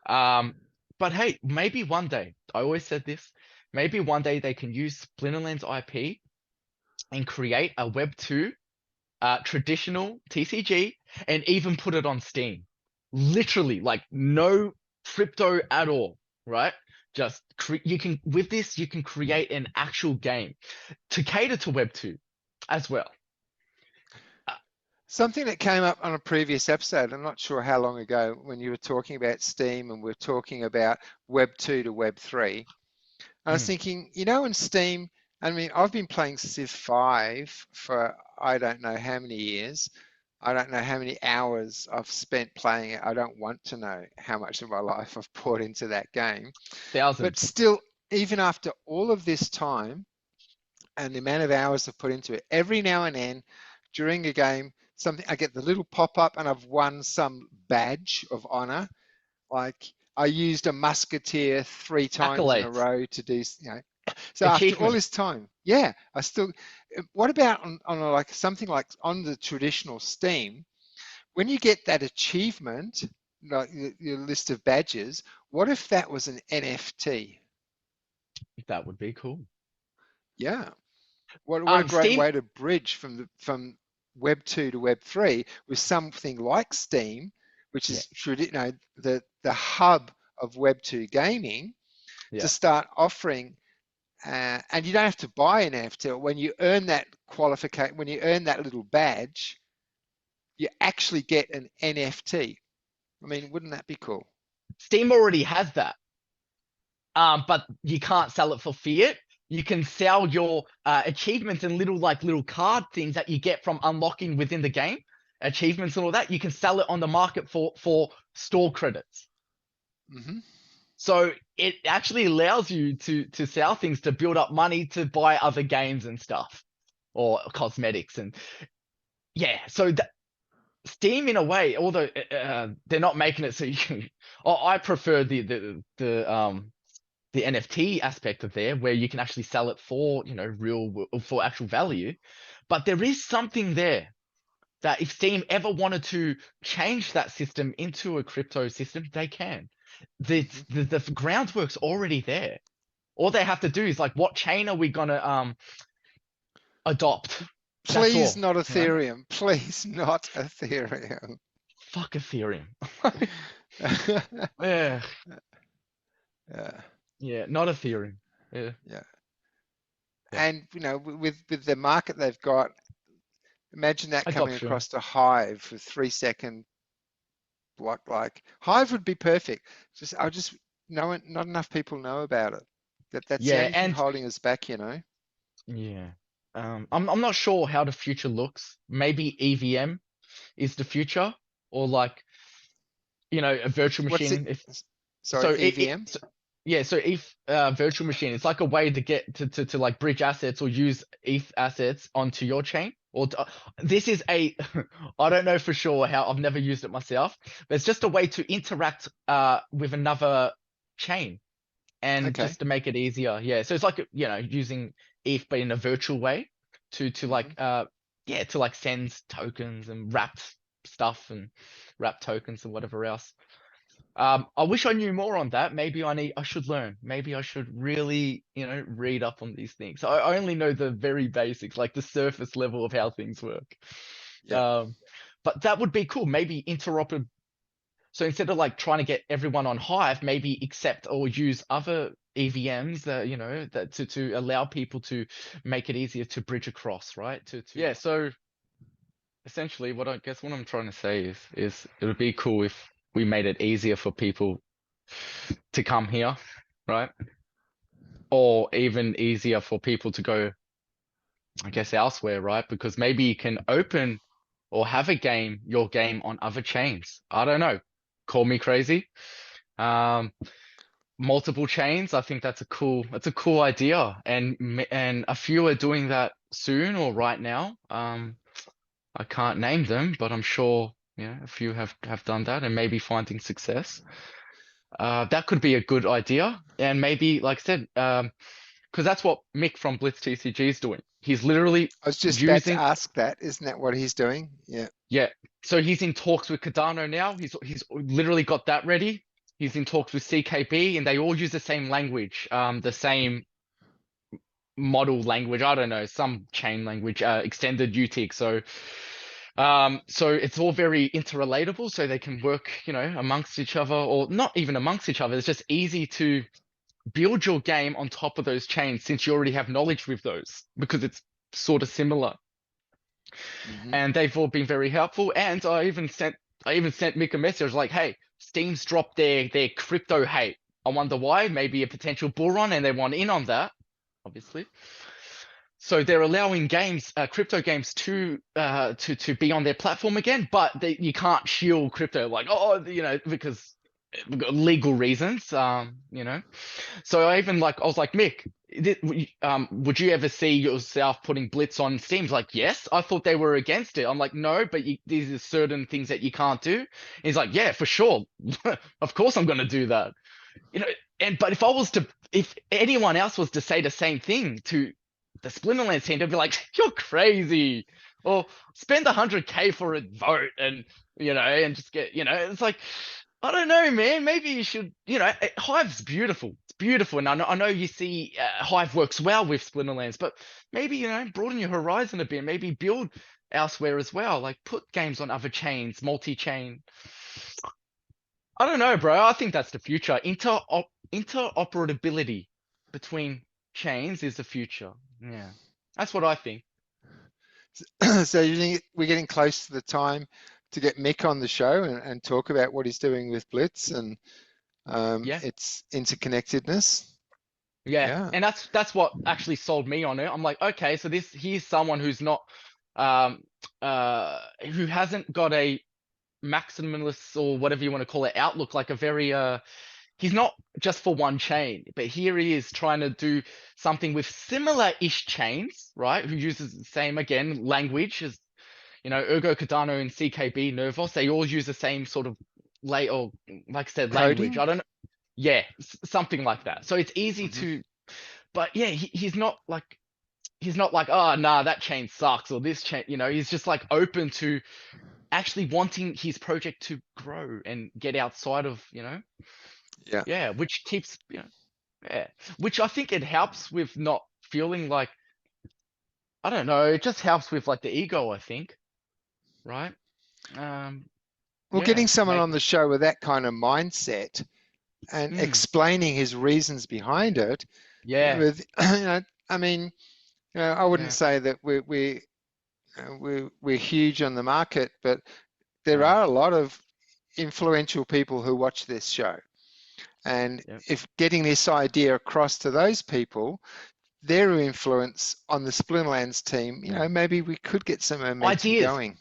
Um, but hey, maybe one day, I always said this, maybe one day they can use Splinterlands IP and create a Web2 traditional TCG and even put it on Steam. Literally, like no crypto at all, right? Just you can with this you can create an actual game to cater to Web 2 as well. Uh, Something that came up on a previous episode, I'm not sure how long ago, when you were talking about Steam and we are talking about Web 2 to Web 3. I was mm, thinking, in Steam, I mean, I've been playing Civ 5 for I don't know how many years. I don't know how many hours I've spent playing it. I don't want to know how much of my life I've poured into that game. But thousands. still, even after all of this time and the amount of hours I've put into it, every now and then during a game, something I get the little pop-up and I've won some badge of honor. Like I used a musketeer 3 times in a Accolades, row to do, so after all this achievements. time, yeah, I still, what about on like something like on the traditional Steam, when you get that achievement, like your list of badges, what if that was an NFT? That would be cool. Yeah. What a great Steam, way to bridge from Web 2 to Web 3 with something like Steam, which yeah, is the hub of Web 2 gaming, to yeah. start offering, and you don't have to buy an NFT. When you earn that qualification, when you earn that little badge, you actually get an NFT. I mean, wouldn't that be cool? Steam already has that. But you can't sell it for fiat. You can sell your achievements and little card things that you get from unlocking within the game, achievements and all that. You can sell it on the market for store credits. Hmm. So it actually allows you to sell things to build up money to buy other games and stuff or cosmetics and yeah. So Steam in a way, although they're not making it so you can. Oh, I prefer the NFT aspect of there where you can actually sell it for, real for actual value. But there is something there that if Steam ever wanted to change that system into a crypto system, they can. Hmm. The groundwork's already there. All they have to do is like, what chain are we gonna adopt? That's Please all. not You know? Ethereum. Please not Ethereum. Fuck Ethereum. Yeah, Yeah, yeah, not Ethereum. Yeah, yeah. yeah. And with the market they've got, imagine that coming Adoption. across to Hive with 3 second block. Like Hive would be perfect. Just no one, not enough people know about it. That's the Yeah, only thing and holding us back. yeah. I'm not sure how the future looks. Maybe EVM is the future, or like a virtual What's it? machine. If Sorry, so, EVM. yeah. So if virtual machine, it's like a way to get to like bridge assets or use ETH assets onto your chain. This is a I don't know for sure how I've never used it myself, but it's just a way to interact with another chain and Okay. just to make it easier. Yeah. So it's like using ETH but in a virtual way to Hmm. like yeah to like send tokens and wrapped stuff and wrap tokens and whatever else. I wish I knew more on that. Maybe I should learn. Maybe I should really, read up on these things. I only know the very basics, like the surface level of how things work. Yeah. Um, but that would be cool. Maybe interoperable. So instead of like trying to get everyone on Hive, maybe accept or use other EVMs that, that to allow people to make it easier to bridge across, right? Yeah, so essentially what I'm trying to say is it would be cool if we made it easier for people to come here, right? or even easier for people to go, I guess, elsewhere, right? Because maybe you can open or have your game on other chains. I don't know. Call me crazy. Um, Multiple chains. I think that's a cool idea, and a few are doing that soon or right now. I can't name them, but I'm sure a few have done that and maybe finding success. That could be a good idea, and maybe, like I said, because that's what Mick from Blitz TCG is doing. He's literally I was just about to using, ask that. Isn't that what he's doing? Yeah. yeah. So he's in talks with Cardano now. He's literally got that ready. He's in talks with CKB, and they all use the same language, the same model language. I don't know, some chain language, extended UTIC. So it's all very interrelatable, so they can work, amongst each other, or not even amongst each other. It's just easy to build your game on top of those chains since you already have knowledge with those because it's sort of similar. Hmm. And they've all been very helpful. And I even sent Mick a message like, hey, Steam's dropped their crypto hate. I wonder why. Maybe a potential bull run, and they want in on that, obviously. So they're allowing crypto games to be on their platform again, but you can't shield crypto like, because legal reasons. So I was like, Mick, would you ever see yourself putting Blitz on Steam? He's like, yes. I thought they were against it. I'm like, no, but these are certain things that you can't do. He's like, yeah, for sure. Of course I'm going to do that. You know, but if anyone else was to say the same thing to the Splinterlands team, they'd be like, you're crazy. Or spend 100K for a vote and just get, it's like, I don't know, man. Maybe you should, Hive's beautiful. It's beautiful. And I know you see Hive works well with Splinterlands, but maybe, broaden your horizon a bit. Maybe build elsewhere as well. Like put games on other chains, multi-chain. I don't know, bro. I think that's the future. Interoperability between chains is the future. Yeah. That's what I think. So you think we're getting close to the time to get Mick on the show and talk about what he's doing with Blitz and Yeah. its interconnectedness? Yeah. Yeah. And that's what actually sold me on it. I'm like, okay, so here's someone who's not um who hasn't got a maximalist or whatever you want to call it outlook, like a very he's not just for one chain, but here he is trying to do something with similar-ish chains, right? Who uses the same, again, language as, Ergo, Cardano, and CKB, Nervos. They all use the same sort of or like I said, language. Coding? I don't know. Yeah, something like that. So it's easy Hmm. to, but yeah, he's not like, oh, nah, that chain sucks or this chain, he's just like open to actually wanting his project to grow and get outside of, Yeah. yeah, which keeps, yeah, which I think it helps with not feeling like, I don't know, it just helps with like the ego, I think, right? Um, Well, getting yeah, someone mate. on the show with that kind of mindset and Mm, explaining his reasons behind it, yeah, with, I mean, I wouldn't yeah, say that we're huge on the market, but there no, are a lot of influential people who watch this show. And yeah. if getting this idea across to those people, their influence on the Splinterlands team, maybe we could get some momentum Ideas, going.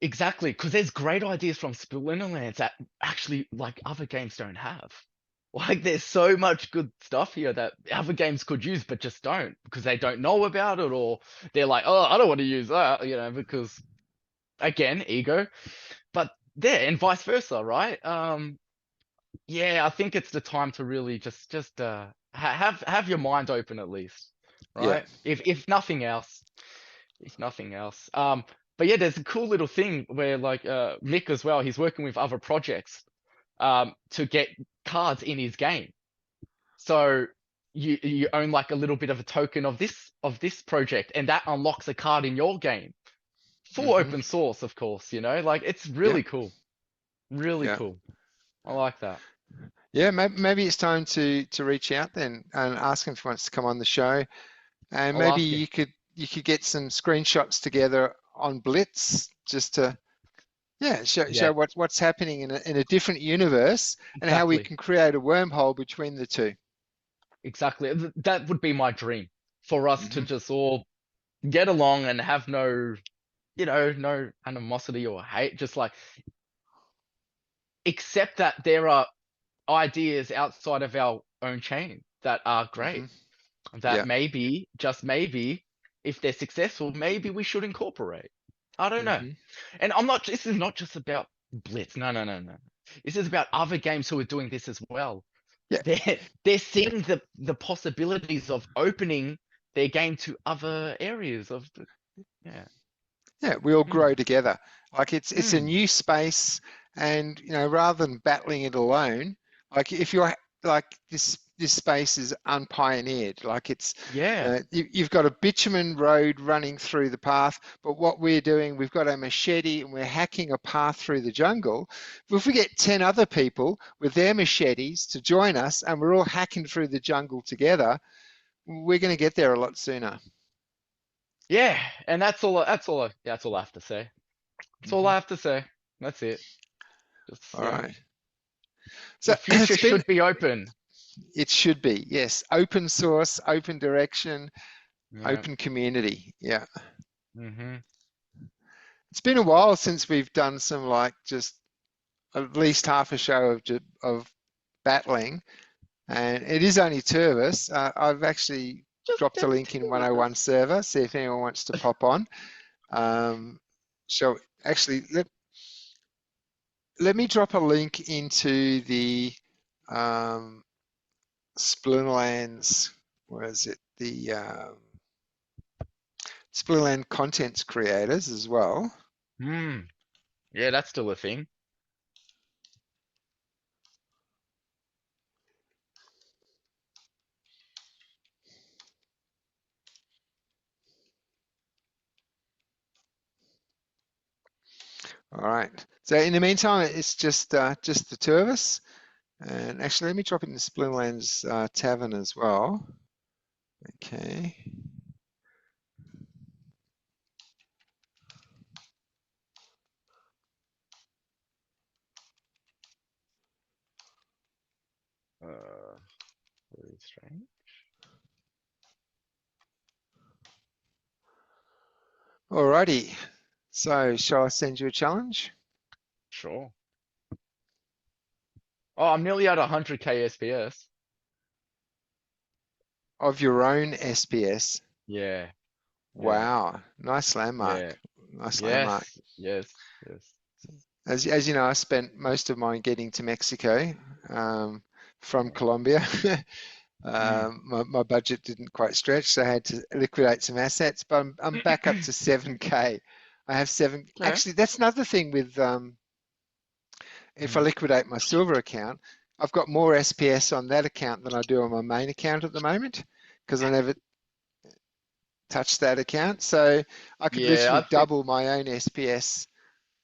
exactly, because there's great ideas from Splinterlands that actually like other games don't have. Like there's so much good stuff here that other games could use, but just don't because they don't know about it, or they're like, oh, I don't want to use that, because again, ego. But yeah, and vice versa, right? Yeah, I think it's the time to really just have your mind open at least, Yeah. right? If nothing else, if nothing else. But yeah, there's a cool little thing where like Mick as well, he's working with other projects to get cards in his game. So you own like a little bit of a token of this project, and that unlocks a card in your game. Full Hmm. open source, of course, like it's Yeah. really cool. Really Yeah. cool. I like that. Yeah. Maybe it's time to reach out then and ask him if he wants to come on the show. And I'll maybe ask him. you could get some screenshots together on Blitz just to, yeah, show Yeah, what's happening in a different universe and how we exactly. can create a wormhole between the two. exactly. That would be my dream for us to Hmm. just all get along and have no, no animosity or hate. Just like accept that there are ideas outside of our own chain that are Hmm. great. That Yeah. maybe, just maybe, if they're successful, maybe we should incorporate. I don't know. Hmm. And this is not just about Blitz. No, no, no, no. This is about other games who are doing this as well. Yeah. They're seeing the possibilities of opening their game to other areas of the, yeah. Yeah, we all Mm, grow together. Like it's a mm, new space, and rather than battling it alone, like if you're like this space is unpioneered. Like it's yeah. you've got a bitumen road running through the path, but what we're doing, we've got a machete and we're hacking a path through the jungle. If we get 10 other people with their machetes to join us, and we're all hacking through the jungle together, we're going to get there a lot sooner. Yeah. And that's all I have to say. That's all Hmm. I have to say. That's it. Just All right. So the future it's been should be open. It should be, yes. Open source, open direction, Yeah. open community. Yeah. Hmm. It's been a while since we've done some like just at least half a show of battling, and it is only two of us. I've actually Just dropped a them link in two of us. 101 server, see if anyone wants to pop on. Um, so actually, let me drop a link into the um, Splinterlands. Where is it? The Splinterland contents creators as well. Hmm. Yeah, that's still a thing. All right. So in the meantime, it's just the two of us. And actually, let me drop it in the Splinterlands tavern as well. Okay. Uh, very strange. Alrighty. So shall I send you a challenge Sure. Oh, I'm nearly at 100k SPS. of your own SPS? Yeah, yeah, Wow. Nice yeah. landmark. Nice landmark. Yes, yes, yes. As you know, I spent most of mine getting to Mexico from Colombia. Mm. My budget didn't quite stretch, so I had to liquidate some assets, but I'm back up to 7K. I have seven. Okay. Actually, that's another thing with if I Mm. liquidate my silver account, I've got more SPS on that account than I do on my main account at the moment because I never touched that account. So I could Yeah, literally I think double my own SPS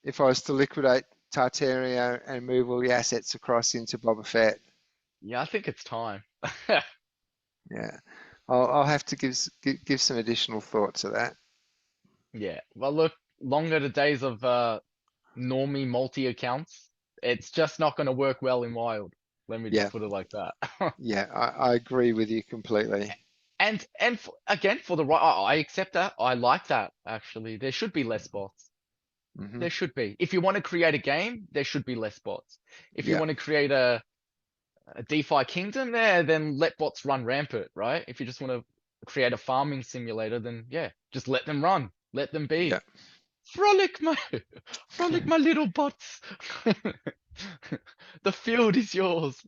if I was to liquidate Tartaria and move all the assets across into Boba Fett. yeah, I think it's time. Yeah, I'll have to give some additional thought to that. Yeah. Well, look, longer the days of normie multi accounts. It's just not going to work well in wild. Let me just Yeah, put it like that. yeah, I agree with you completely. And again, for the right, I accept that. I like that actually. There should be less bots. Hmm. There should be. If you want to create a game, there should be less bots. If you Yeah, want to create a DeFi kingdom there, then let bots run rampant, right? If you just want to create a farming simulator, then yeah, just let them run. Let them yeah. be. Frolic my frolic my little bots. The field is yours.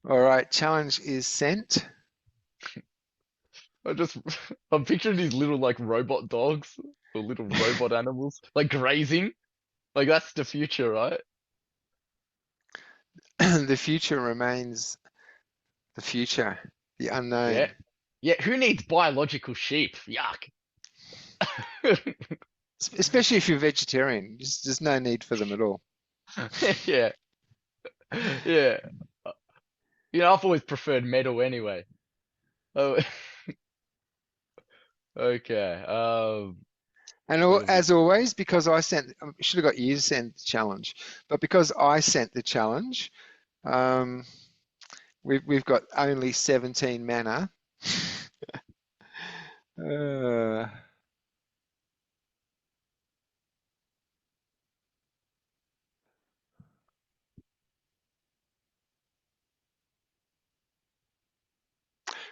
All right, challenge is sent. I just I'm picturing these little like robot dogs or little robot animals like grazing. Like that's the future, right? The future remains the future, the Yeah. unknown. Yeah, who needs biological sheep? Yuck. Especially if you're vegetarian, there's no need for them at all. Yeah. Yeah. I've always preferred metal anyway. Oh, okay. And What is it? as always, because I should have got you to send the challenge, but because I sent the challenge, um, We've got only 17 mana. Uh,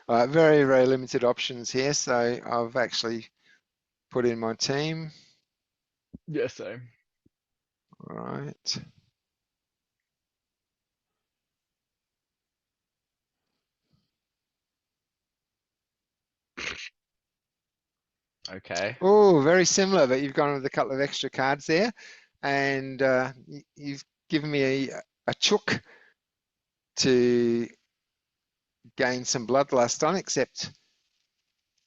all right, very, very limited options here. So I've actually put in my team. Yeah, same. All right. Okay. Oh, very similar, but you've gone with a couple of extra cards there, and you've given me a chook to gain some bloodlust on, except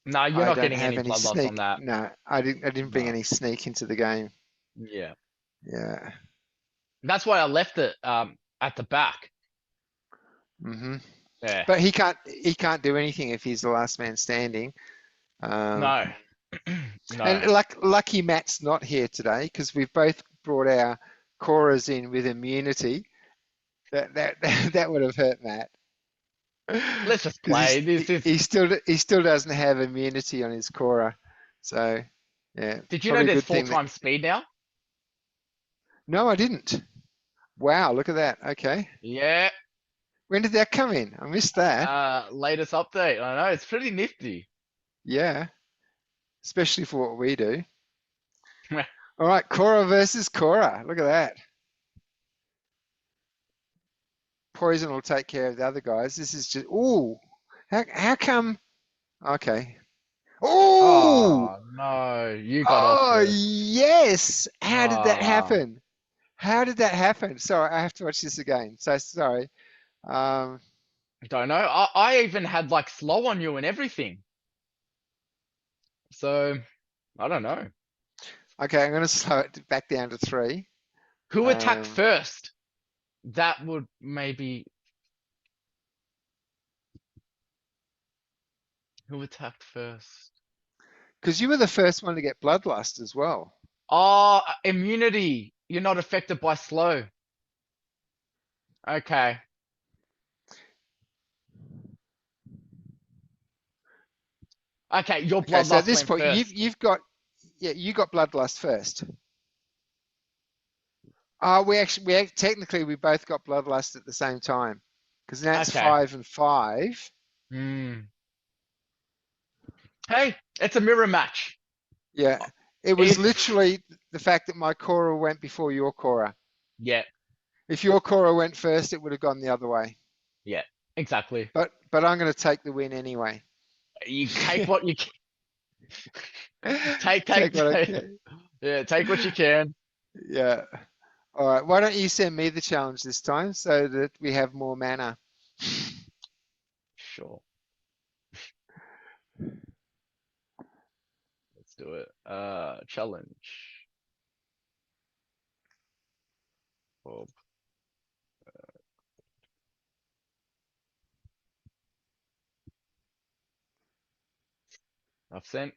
No, you're I not don't getting have any any bloodlust on sneak. that. No, I didn't bring No. any sneak into the game. Yeah. Yeah. That's why I left it at the back. hmm Yeah. But he can't do anything if he's the last man standing. Um, No. and No. lucky Matt's not here today because we've both brought our Coras in with immunity. That would have hurt Matt. Let's just Because play. This is. he still doesn't have immunity on his Cora. So yeah, Did you know probably a there's good four thing that times speed now? no, I didn't. Wow, look at that. Okay. Yeah. When did that come in? I missed that. Latest update. I know it's pretty nifty. Yeah, especially for what we do. All right, Cora versus Cora. Look at that. Poison will take care of the other guys. This is just ooh. How come? Okay. Oh, Oh no, you got off oh first. yes. How did that Ah, happen? How did that happen? Sorry, I have to watch this again. So sorry. Um, don't know. I even had like slow on you and everything. So I don't know. okay, I'm going to slow it back down to three. Who attacked Um, first? That would maybe. Who attacked first? because you were the first one to get bloodlust as well. Oh, immunity. You're not affected by slow. Okay. Okay, your Okay, so at bloodlust this went point, you've first. you've got yeah, you got bloodlust first. Technically we both got bloodlust at the same time because now it's Okay. 5 and 5. Hmm. Hey, it's a mirror match. Yeah, it was If literally the fact that my Cora went before your Cora. yeah, If your Cora went first, it would have gone the other way. yeah, exactly. But I'm going to take the win anyway. You take what you take, Take what I take. can. Yeah, take what you can. Yeah. All right. Why don't you send me the challenge this time so that we have more mana? Sure, let's do it. Challenge. Bob. I've sent.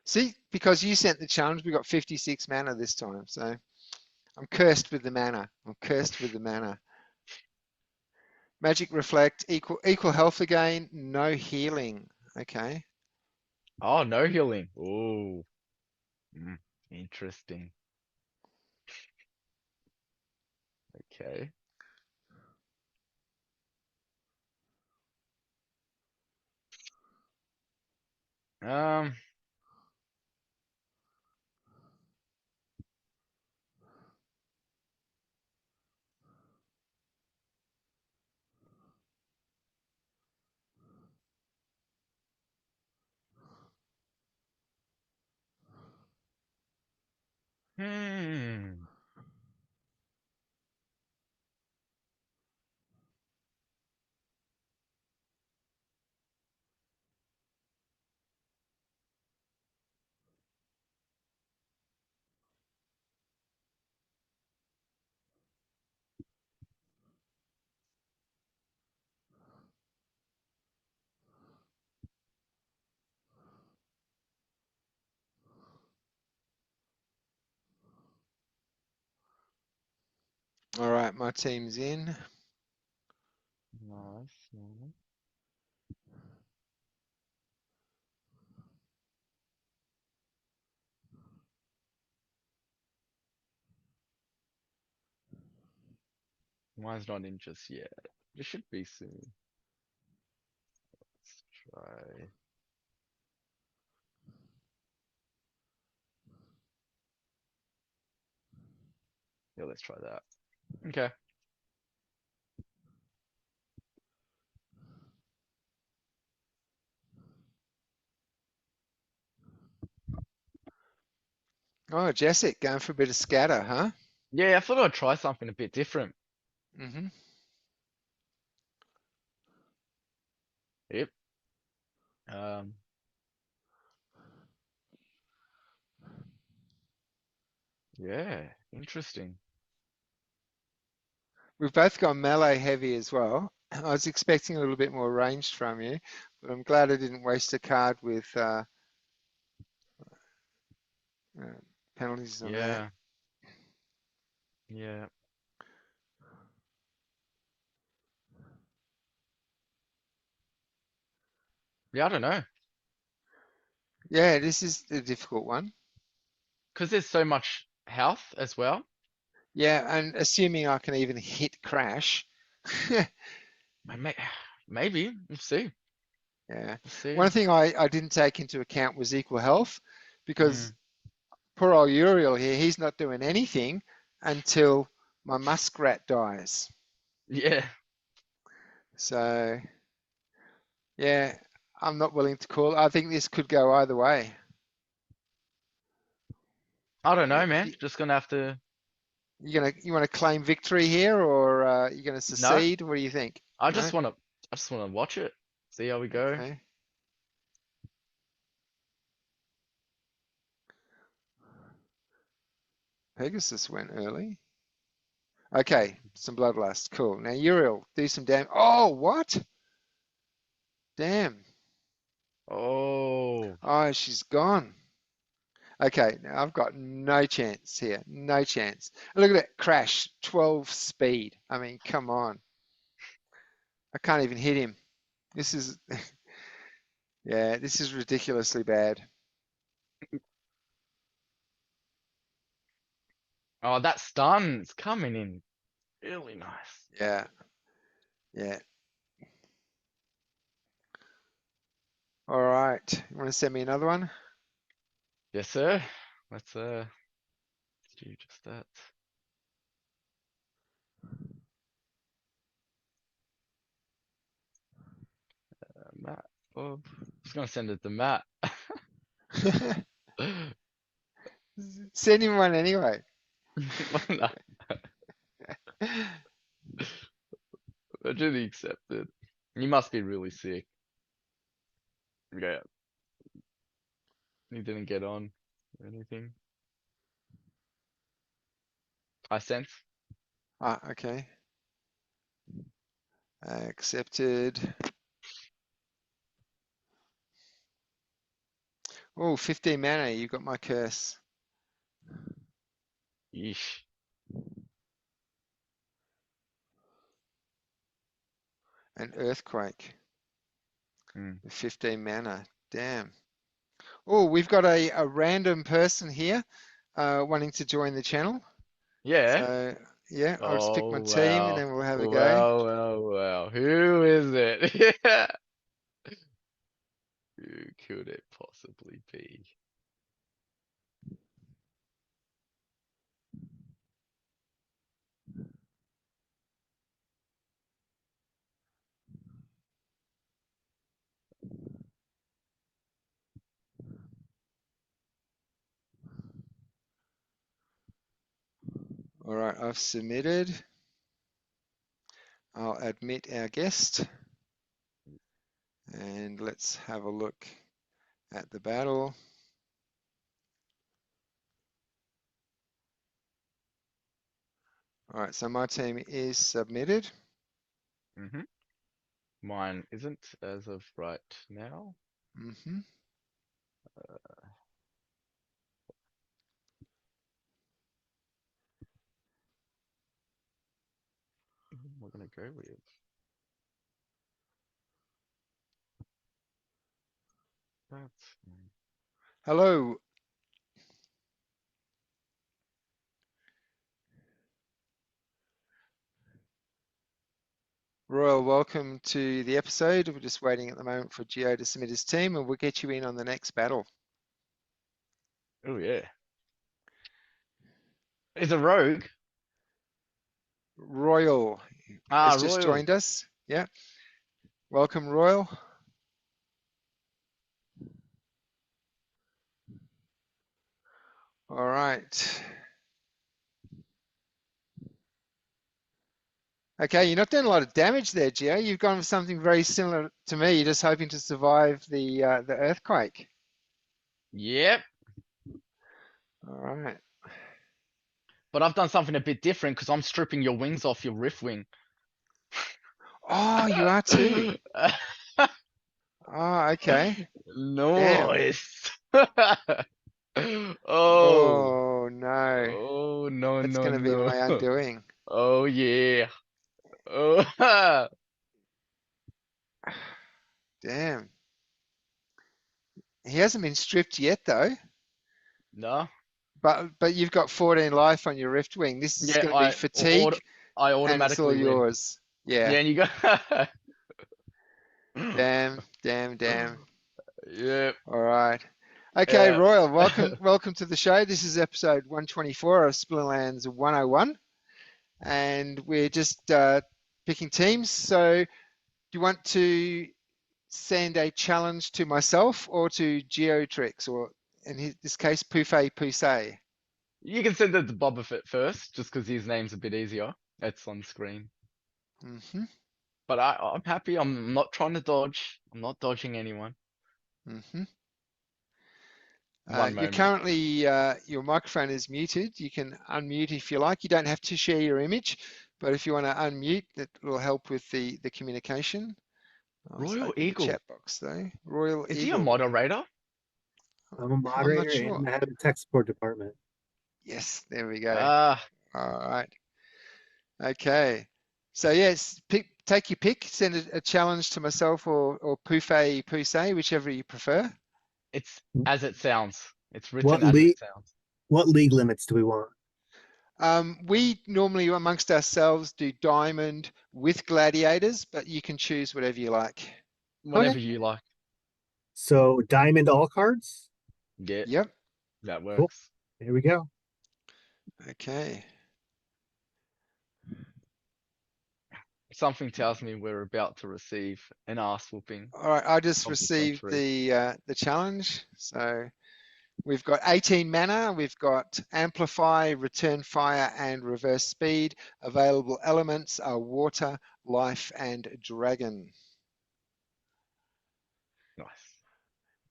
See, because you sent the challenge, we got 56 mana this time. So I'm cursed with the mana. I'm cursed with the mana. Magic Reflect, equal health again, no healing. Okay. Oh, no healing. Oh, interesting. Okay. Um. Hmm. All right, my team's in. Nice. Mine's not in just yet. It should be soon. Let's try. Yeah, let's try that. Okay. Oh, Jessic, going for a bit of scatter, huh? Yeah, I thought I'd try something a bit different. Mm-hmm. Yep. Um, yeah, interesting. We've both gone melee heavy as well. I was expecting a little bit more ranged from you, but I'm glad I didn't waste a card with uh, penalties on that. Yeah, yeah. Yeah, I don't know. Yeah, this is a difficult one. Because there's so much health as well. Yeah, and assuming I can even hit crash. I may, maybe. We'll see. Yeah. We'll see. One thing I didn't take into account was equal health because Mm, poor old Uriel here, he's not doing anything until my muskrat dies. yeah. So, yeah, I'm not willing to call. I think this could go either way. I don't Uh, know, man. y- Just gonna have to. you want to claim victory here, or you gonna No, secede? What do you think? I No. just wanna. I just wanna watch it. See how we go. Okay. Pegasus went early. Okay, some bloodlust. Cool. Now Uriel, do some damn. Oh, what? Damn. Oh, Oh, she's gone. Okay, now I've got no chance here. No chance. Look at that crash, 12 speed. I mean, come on. I can't even hit him. This is, yeah, this is ridiculously bad. oh, that stun's coming in really nice. Yeah, yeah. All right. You want to send me another one? Yes, sir. Let's do just that. Matt, Bob. Just gonna send it to Matt. Send him one anyway. No, imagine he accepted. He must be really sick. Yeah, he didn't get on or anything. I sense. Ah, okay. Accepted. Oh, 15 mana. You got my curse. Yeesh. An earthquake Mm. with 15 mana. Damn. Oh, we've got a random person here wanting to join the channel. Yeah. So, yeah, I'll just pick my Oh team and wow. then we'll have a go. Wow. Who is it? Yeah. Who could it possibly be? All right, I've submitted. I'll admit our guest and let's have a look at the battle. All right, so my team is submitted. Mm-hmm. Mine isn't as of right now. Hmm. we're gonna go with. That's Hello, Royal. Welcome to the episode. We're just waiting at the moment for Geo to submit his team, and we'll get you in on the next battle. oh yeah. Is a rogue. Royal Ah, has just royal. joined us. Yeah, welcome, Royal. All right. Okay, you're not doing a lot of damage there, Geo. You've gone for something very similar to me. You're just hoping to survive the earthquake. Yep. All right. But I've done something a bit different because I'm stripping your wings off your rift wing. Oh, you are too. Oh, okay. Damn. Nice. Oh, Oh no. oh no That's no going to be no. my undoing. Oh yeah. Oh, Damn. He hasn't been stripped yet though. no. But you've got 14 life on your Rift Wing. This is Yeah, going to be auto, fatigue, I and it's all automatically win. yours. Yeah. Yeah, and you go. Damn, damn, damn. Yeah. All right. Okay, Yeah. Royal, welcome to the show. This is episode 124 of Splinterlands 101, and we're just picking teams. So, do you want to send a challenge to myself or to Geotrix, or in this case, Pouffet Poussey? You can send it to Boba Fett first, just because his name's a bit easier. It's on screen. Mm-hmm, But I'm happy. I'm not trying to dodge. I'm not dodging anyone. mm-hmm. One You're moment. currently, your microphone is muted. You can unmute if you like. You don't have to share your image, but if you want to unmute, that will help with the communication. I'll just Royal open the Eagle. chat box though. Royal Is he a Eagle. moderator? I'm a I'm not moderator sure. and the head of the tech support department. Yes, there we go. Ah, All right. Okay. So yes, take your pick. Send a challenge to myself or Pouffet Poussey, whichever you prefer. it's as it sounds. It's What written as it league? sounds. What league limits do we want? We normally amongst ourselves do diamond with gladiators, but you can choose whatever you like. Okay. Whenever you like. So diamond all cards. Yeah, Yep. that Cool. works. Here we go. Okay. Something tells me we're about to receive an ass whooping All right. I just of the received century. the challenge. So we've got 18 mana. We've got amplify, return fire, and reverse speed. Available elements are water, life, and dragon. Nice.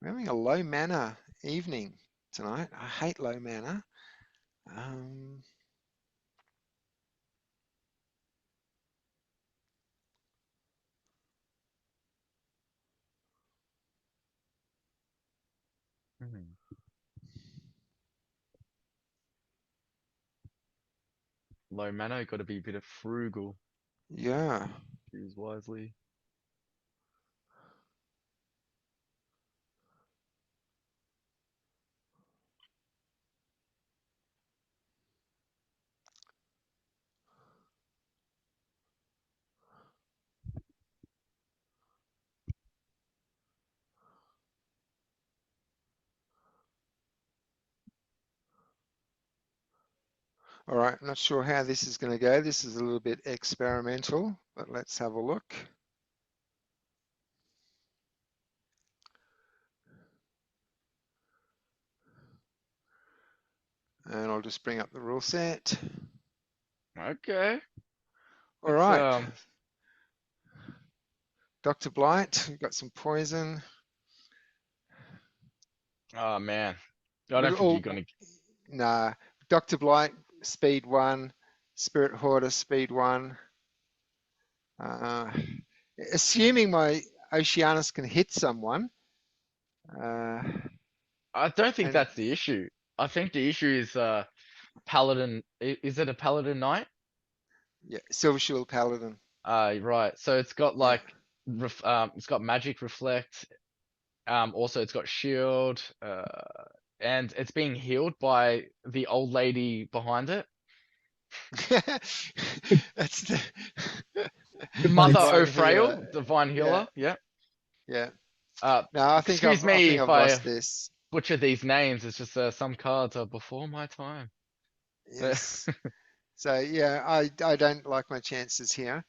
We're having a low mana evening tonight. I hate low mana. Um, Mhm. Low mana, got to be a bit of frugal. yeah. Choose wisely. All right. I'm not sure how this is going to go. This is a little bit experimental, but let's have a look. And I'll just bring up the rule set. Okay. All It's right. Dr. Blight, we've got some poison. Oh man. I We're don't think you're all, gonna. nah. Dr. Blight, speed 1. Spirit Hoarder, speed 1. Uh, assuming my Oceanus can hit someone. Uh, I don't think and that's the issue. I think the issue is Paladin. Is it a Paladin Knight? yeah, Silver Shield Paladin. Right. So it's got Yeah. like it's got magic reflect. Also it's got shield. And it's being healed by the old lady behind it. That's the Divine Mother divine O'Frail, healer. divine Yeah, healer. Yeah. yeah. Uh, No, excuse I me think if I've I lost this. butcher these names. It's just some cards are before my time. Yes. So yeah, I don't like my chances here,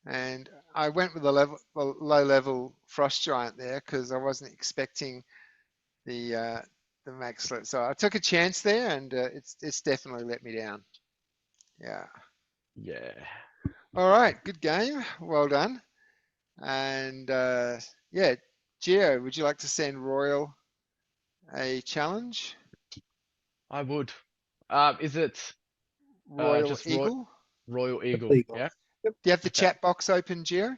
and I went with a low level frost giant there because I wasn't expecting the max lit. So I took a chance there, and it's definitely let me down. Yeah. Yeah. All right, good game. Well done. And yeah, Gio, would you like to send Royal a challenge? I would. Is it Royal just Eagle? Royal Eagle? legal. Yeah. Yep. Do you have the Okay. chat box open, Gio?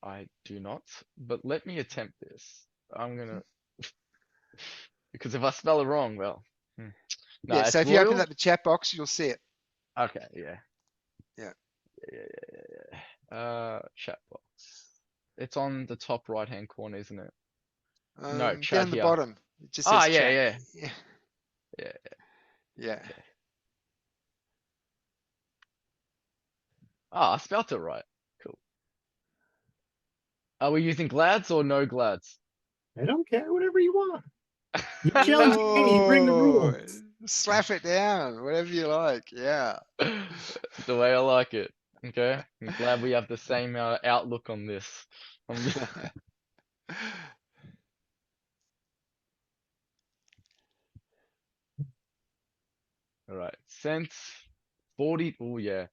I do not, but let me attempt this. I'm gonna because if I spell it wrong, well, no, Yeah, so it's if you open Royal. up the chat box, you'll see it. Okay, yeah, Yeah. chat box. It's on the top right hand corner, isn't it? No, chat Down the here. bottom, it just Ah, says yeah, chat. yeah, Yeah. yeah. Yeah. Okay. Ah, I spelt it right. Cool. Are we using glads or no glads? I don't care, whatever you want. You challenge No. me, you bring the Oh, rules. slap it down, whatever you like. Yeah. The way I like it. Okay. I'm glad we have the same outlook on this. Um, all right. Sense 40. Oh, yeah.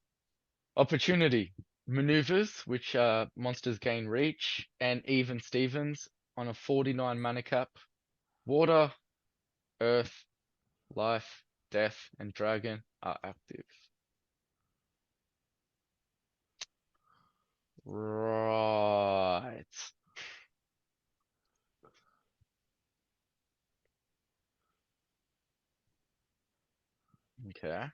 Opportunity. Maneuvers, which monsters gain reach, and even Stevens on a 49 mana cap. Water, earth, life, death, and dragon are active. Right. Okay.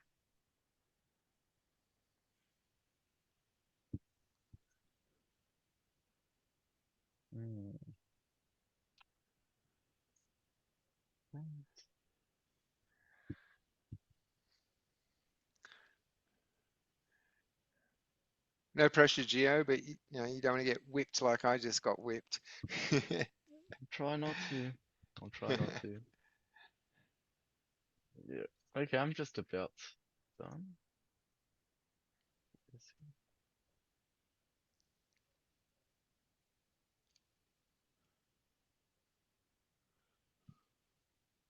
Hmm. No pressure, Gio, but you know you don't want to get whipped like I just got whipped. I'll try not to. I'll try not to. Yeah. Okay, I'm just about done.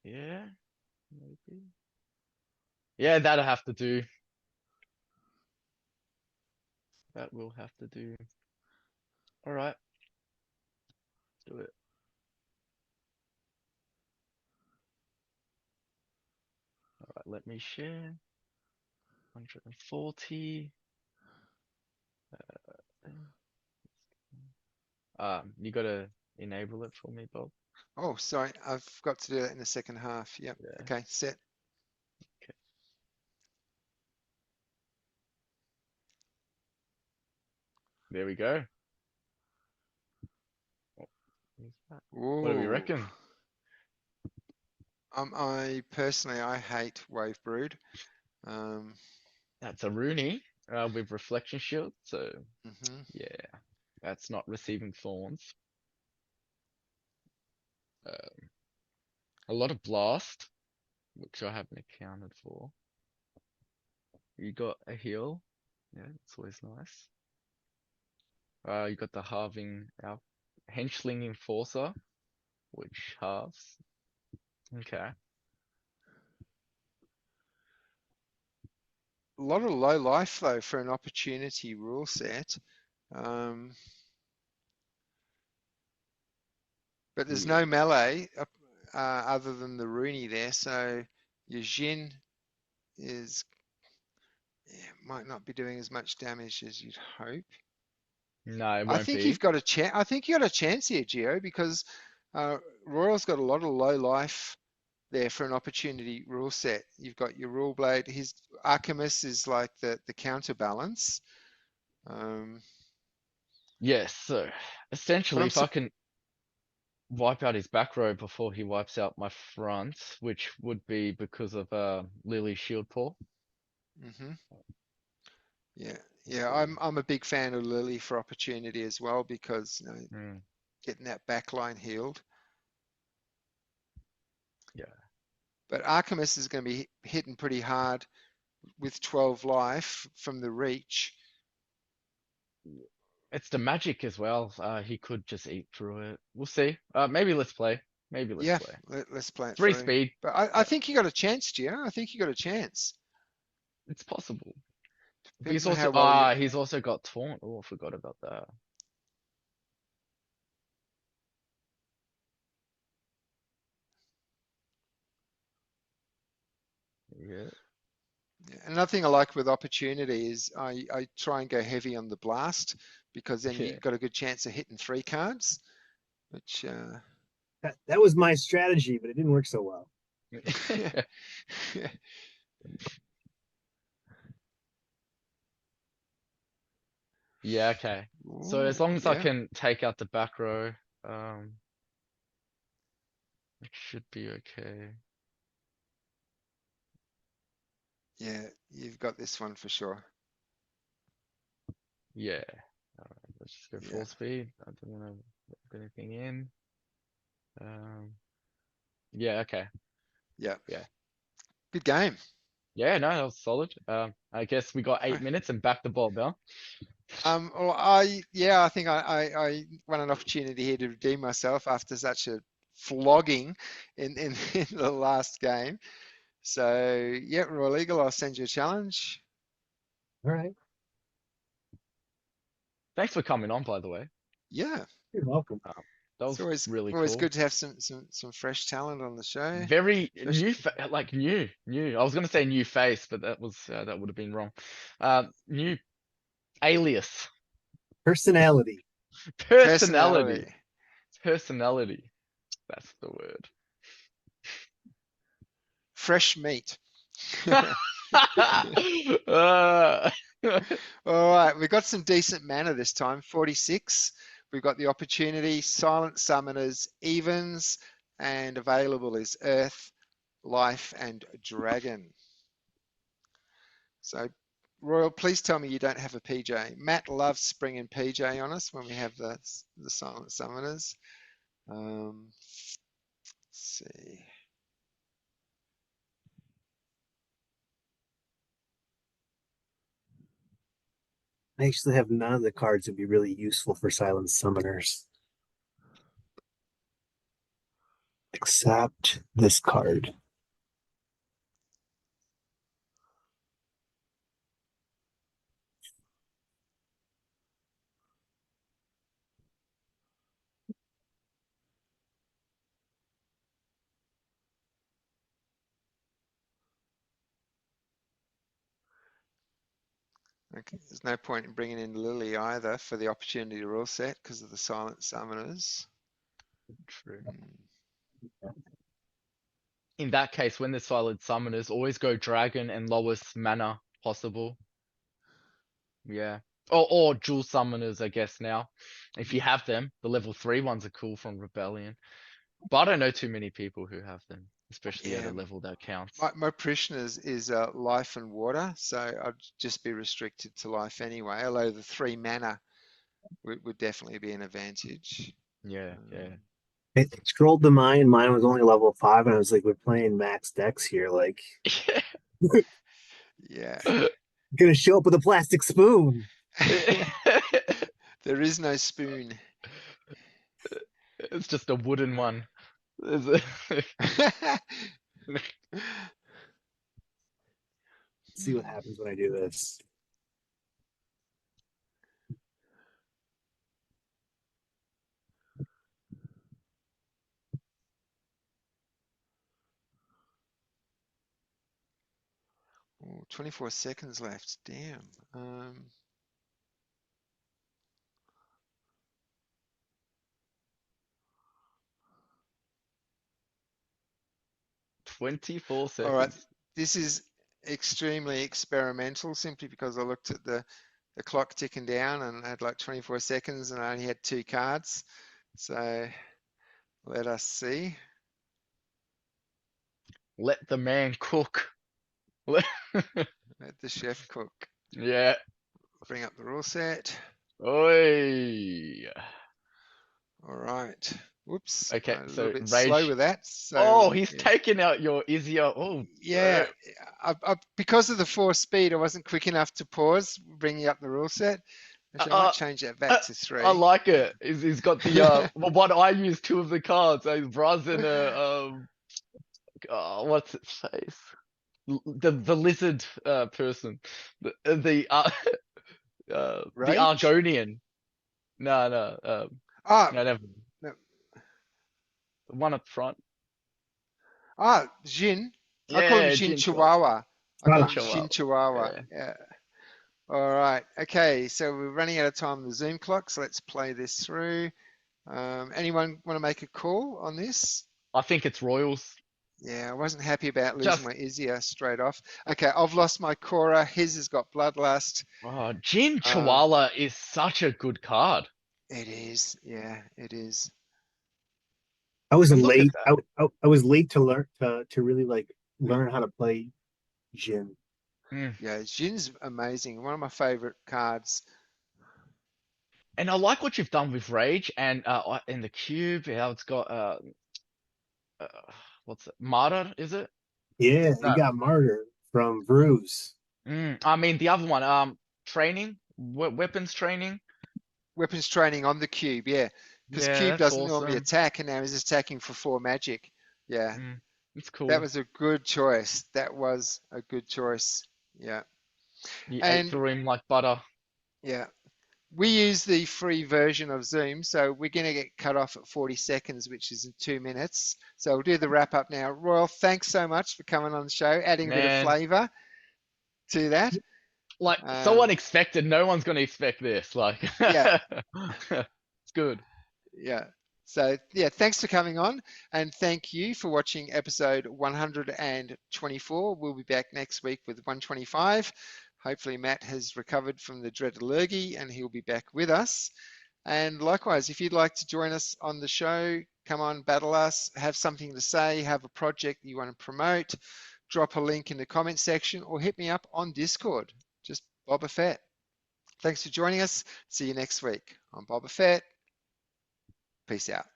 Yeah, maybe. Yeah, that'll have to do. That will have to do. All right, do it. All right, let me share. 140. You gotta enable it for me, Bob. Oh, sorry, I've got to do that in the second half. Yep. Yeah. Okay, set. Okay. There we go. Oh, where's that? What do we Ooh. reckon? I personally, I hate Wave Brood. Um, That's a Rooney with reflection shield. So mhm. yeah, that's not receiving thorns. Uh, a lot of blast, which I haven't accounted for. You got a heal. Yeah, it's always nice. You got the halving out henchling enforcer, which halves. Okay. A lot of low life though for an opportunity rule set. Um, but there's Yeah. no melee other than the Rooney there, so your Jin is yeah, might not be doing as much damage as you'd hope. No, it I won't think you've be. got a chance. I think you got a chance here, Gio, because Royal's got a lot of low life there for an opportunity rule set. You've got your rule blade. His Archimus is like the counterbalance. Yes, so But essentially, if I can wipe out his back row before he wipes out my front, which would be because of Lily's shield pull. hmm Yeah, I'm a big fan of Lily for opportunity as well because Mm, getting that back line healed. yeah. But Artemis is going to be hitting pretty hard with 12 life from the reach. It's the magic as well. He could just eat through it. We'll see. Maybe let's play. Maybe let's Yeah, play. let's play it Three through. speed. But I think you got a chance, Gio. I think you got a chance. It's possible. But Depends on how well you. he's also got taunt. Oh, I forgot about that. Yeah. Yeah. Another thing I like with opportunity is I try and go heavy on the blast because then Yeah. you've got a good chance of hitting 3 cards, which That was my strategy, but it didn't work so well. Yeah, okay. So as Ooh, long as I yeah, can take out the back row, it should be okay. yeah, you've got this one for sure. Yeah. Alright, let's just go Yeah, full speed. I don't want to put anything in. Yeah, okay. yeah, Yeah. good game. Yeah, no, that was solid. I guess we got 8 Right. minutes and back the ball, Bell. Well, I think I want an opportunity here to redeem myself after such a flogging in the last game. So yeah, Royal Eagle, I'll send you a challenge. All right. Thanks for coming on, by the way. Yeah, You're welcome. That it's was always really always cool. good to have some fresh talent on the show. Very Especially, like new. I was gonna say new face, but that was that would have been wrong. New alias, Personality. personality, personality, personality. That's the word. fresh meat. Uh, All right, we got some decent mana this time. 46. We've got the opportunity, silent summoners, evens, and available is earth, life, and dragon. So, Royal, please tell me you don't have a PJ. Matt loves springing PJ on us when we have the silent summoners. Let's see. I actually have none of the cards that would be really useful for silent summoners. Except this card. Okay, there's no point in bringing in Lily either for the opportunity rule set because of the silent summoners. True. Hmm. In that case, when there's silent summoners, always go dragon and lowest mana possible. Yeah. Or dual summoners, I guess now. If you have them, the level 3 ones are cool from Rebellion. But I don't know too many people who have them, especially at a Yeah, level that counts. my parishioners is life and water, so I'd just be restricted to life anyway. Although the 3 mana would definitely be an advantage. Yeah, yeah. Um, I scrolled to mine. Mine was only level 5, and I was like, we're playing max decks here. Like, yeah. gonna show up with a plastic spoon. There is no spoon. It's just a wooden one. See what happens when I do this. Oh, 24 seconds left. Damn. 24 All right. seconds. This is extremely experimental simply because I looked at the the clock ticking down, and I had like 24 seconds, and I only had 2 cards. So let us see. Let the man cook. Let- Let the chef cook. yeah. Bring up the rule set. Oi. All right. Whoops, Okay, a little so bit slow Rage. with that. Oh, So he's yeah, taking out your Izio. Oh, yeah. Because of the 4 speed, I wasn't quick enough to pause, bringing up the rule set. Actually, I might uh, change that uh, back to I 3. like it. He's got the well, what I use 2 of the cards. Braz and what's its face? The lizard person. The Rage? Argonian. No, no, Ah, no, never. no. The one up front. Jin. I call him Yeah, Shin Jin Chihuahua. Chihuahua. I call Ah, him Shin Chihuahua. Chihuahua. Yeah. Yeah. All right. Okay. So we're running out of time on the Zoom clock. So let's play this through. Anyone want to make a call on this? I think it's Royals. Yeah, I wasn't happy about losing Just my Izia straight off. Okay, I've lost my Cora. His has got Bloodlust. Jin Um, Chihuahua is such a good card. it is. Yeah, it is. I was And look at late. that. I was late to learn to really like learn how to play Jin. Mm. Yeah, Jin's amazing. One of my favorite cards. And I like what you've done with Rage and in the cube, how it's got uh what's it? Martyr, is it? Yeah, he No. got martyred from Bruce. I mean the other one, training, weapons training. Weapons training on the cube, yeah. Because Yeah, cube that's doesn't normally awesome. attack, and now he's attacking for 4 magic. Yeah, Mm, it's that cool. was a good choice. That was a good choice. Yeah. You ate And through him like butter. yeah, we use the free version of Zoom, so we're going to get cut off at 40 seconds, which is in 2 minutes. So we'll do the wrap up now. Royal, thanks so much for coming on the show, adding a bit of Man, flavor to that. like so Um, unexpected. No one's gonna expect this. Like, yeah, it's good. yeah. So yeah, thanks for coming on, and thank you for watching episode 124. We'll be back next week with 125. Hopefully Matt has recovered from the dread allergy and he'll be back with us. And likewise, if you'd like to join us on the show, come on, battle us, have something to say, have a project you want to promote, drop a link in the comment section or hit me up on Discord. Just Boba Fett. Thanks for joining us. See you next week. I'm Boba Fett. Peace out.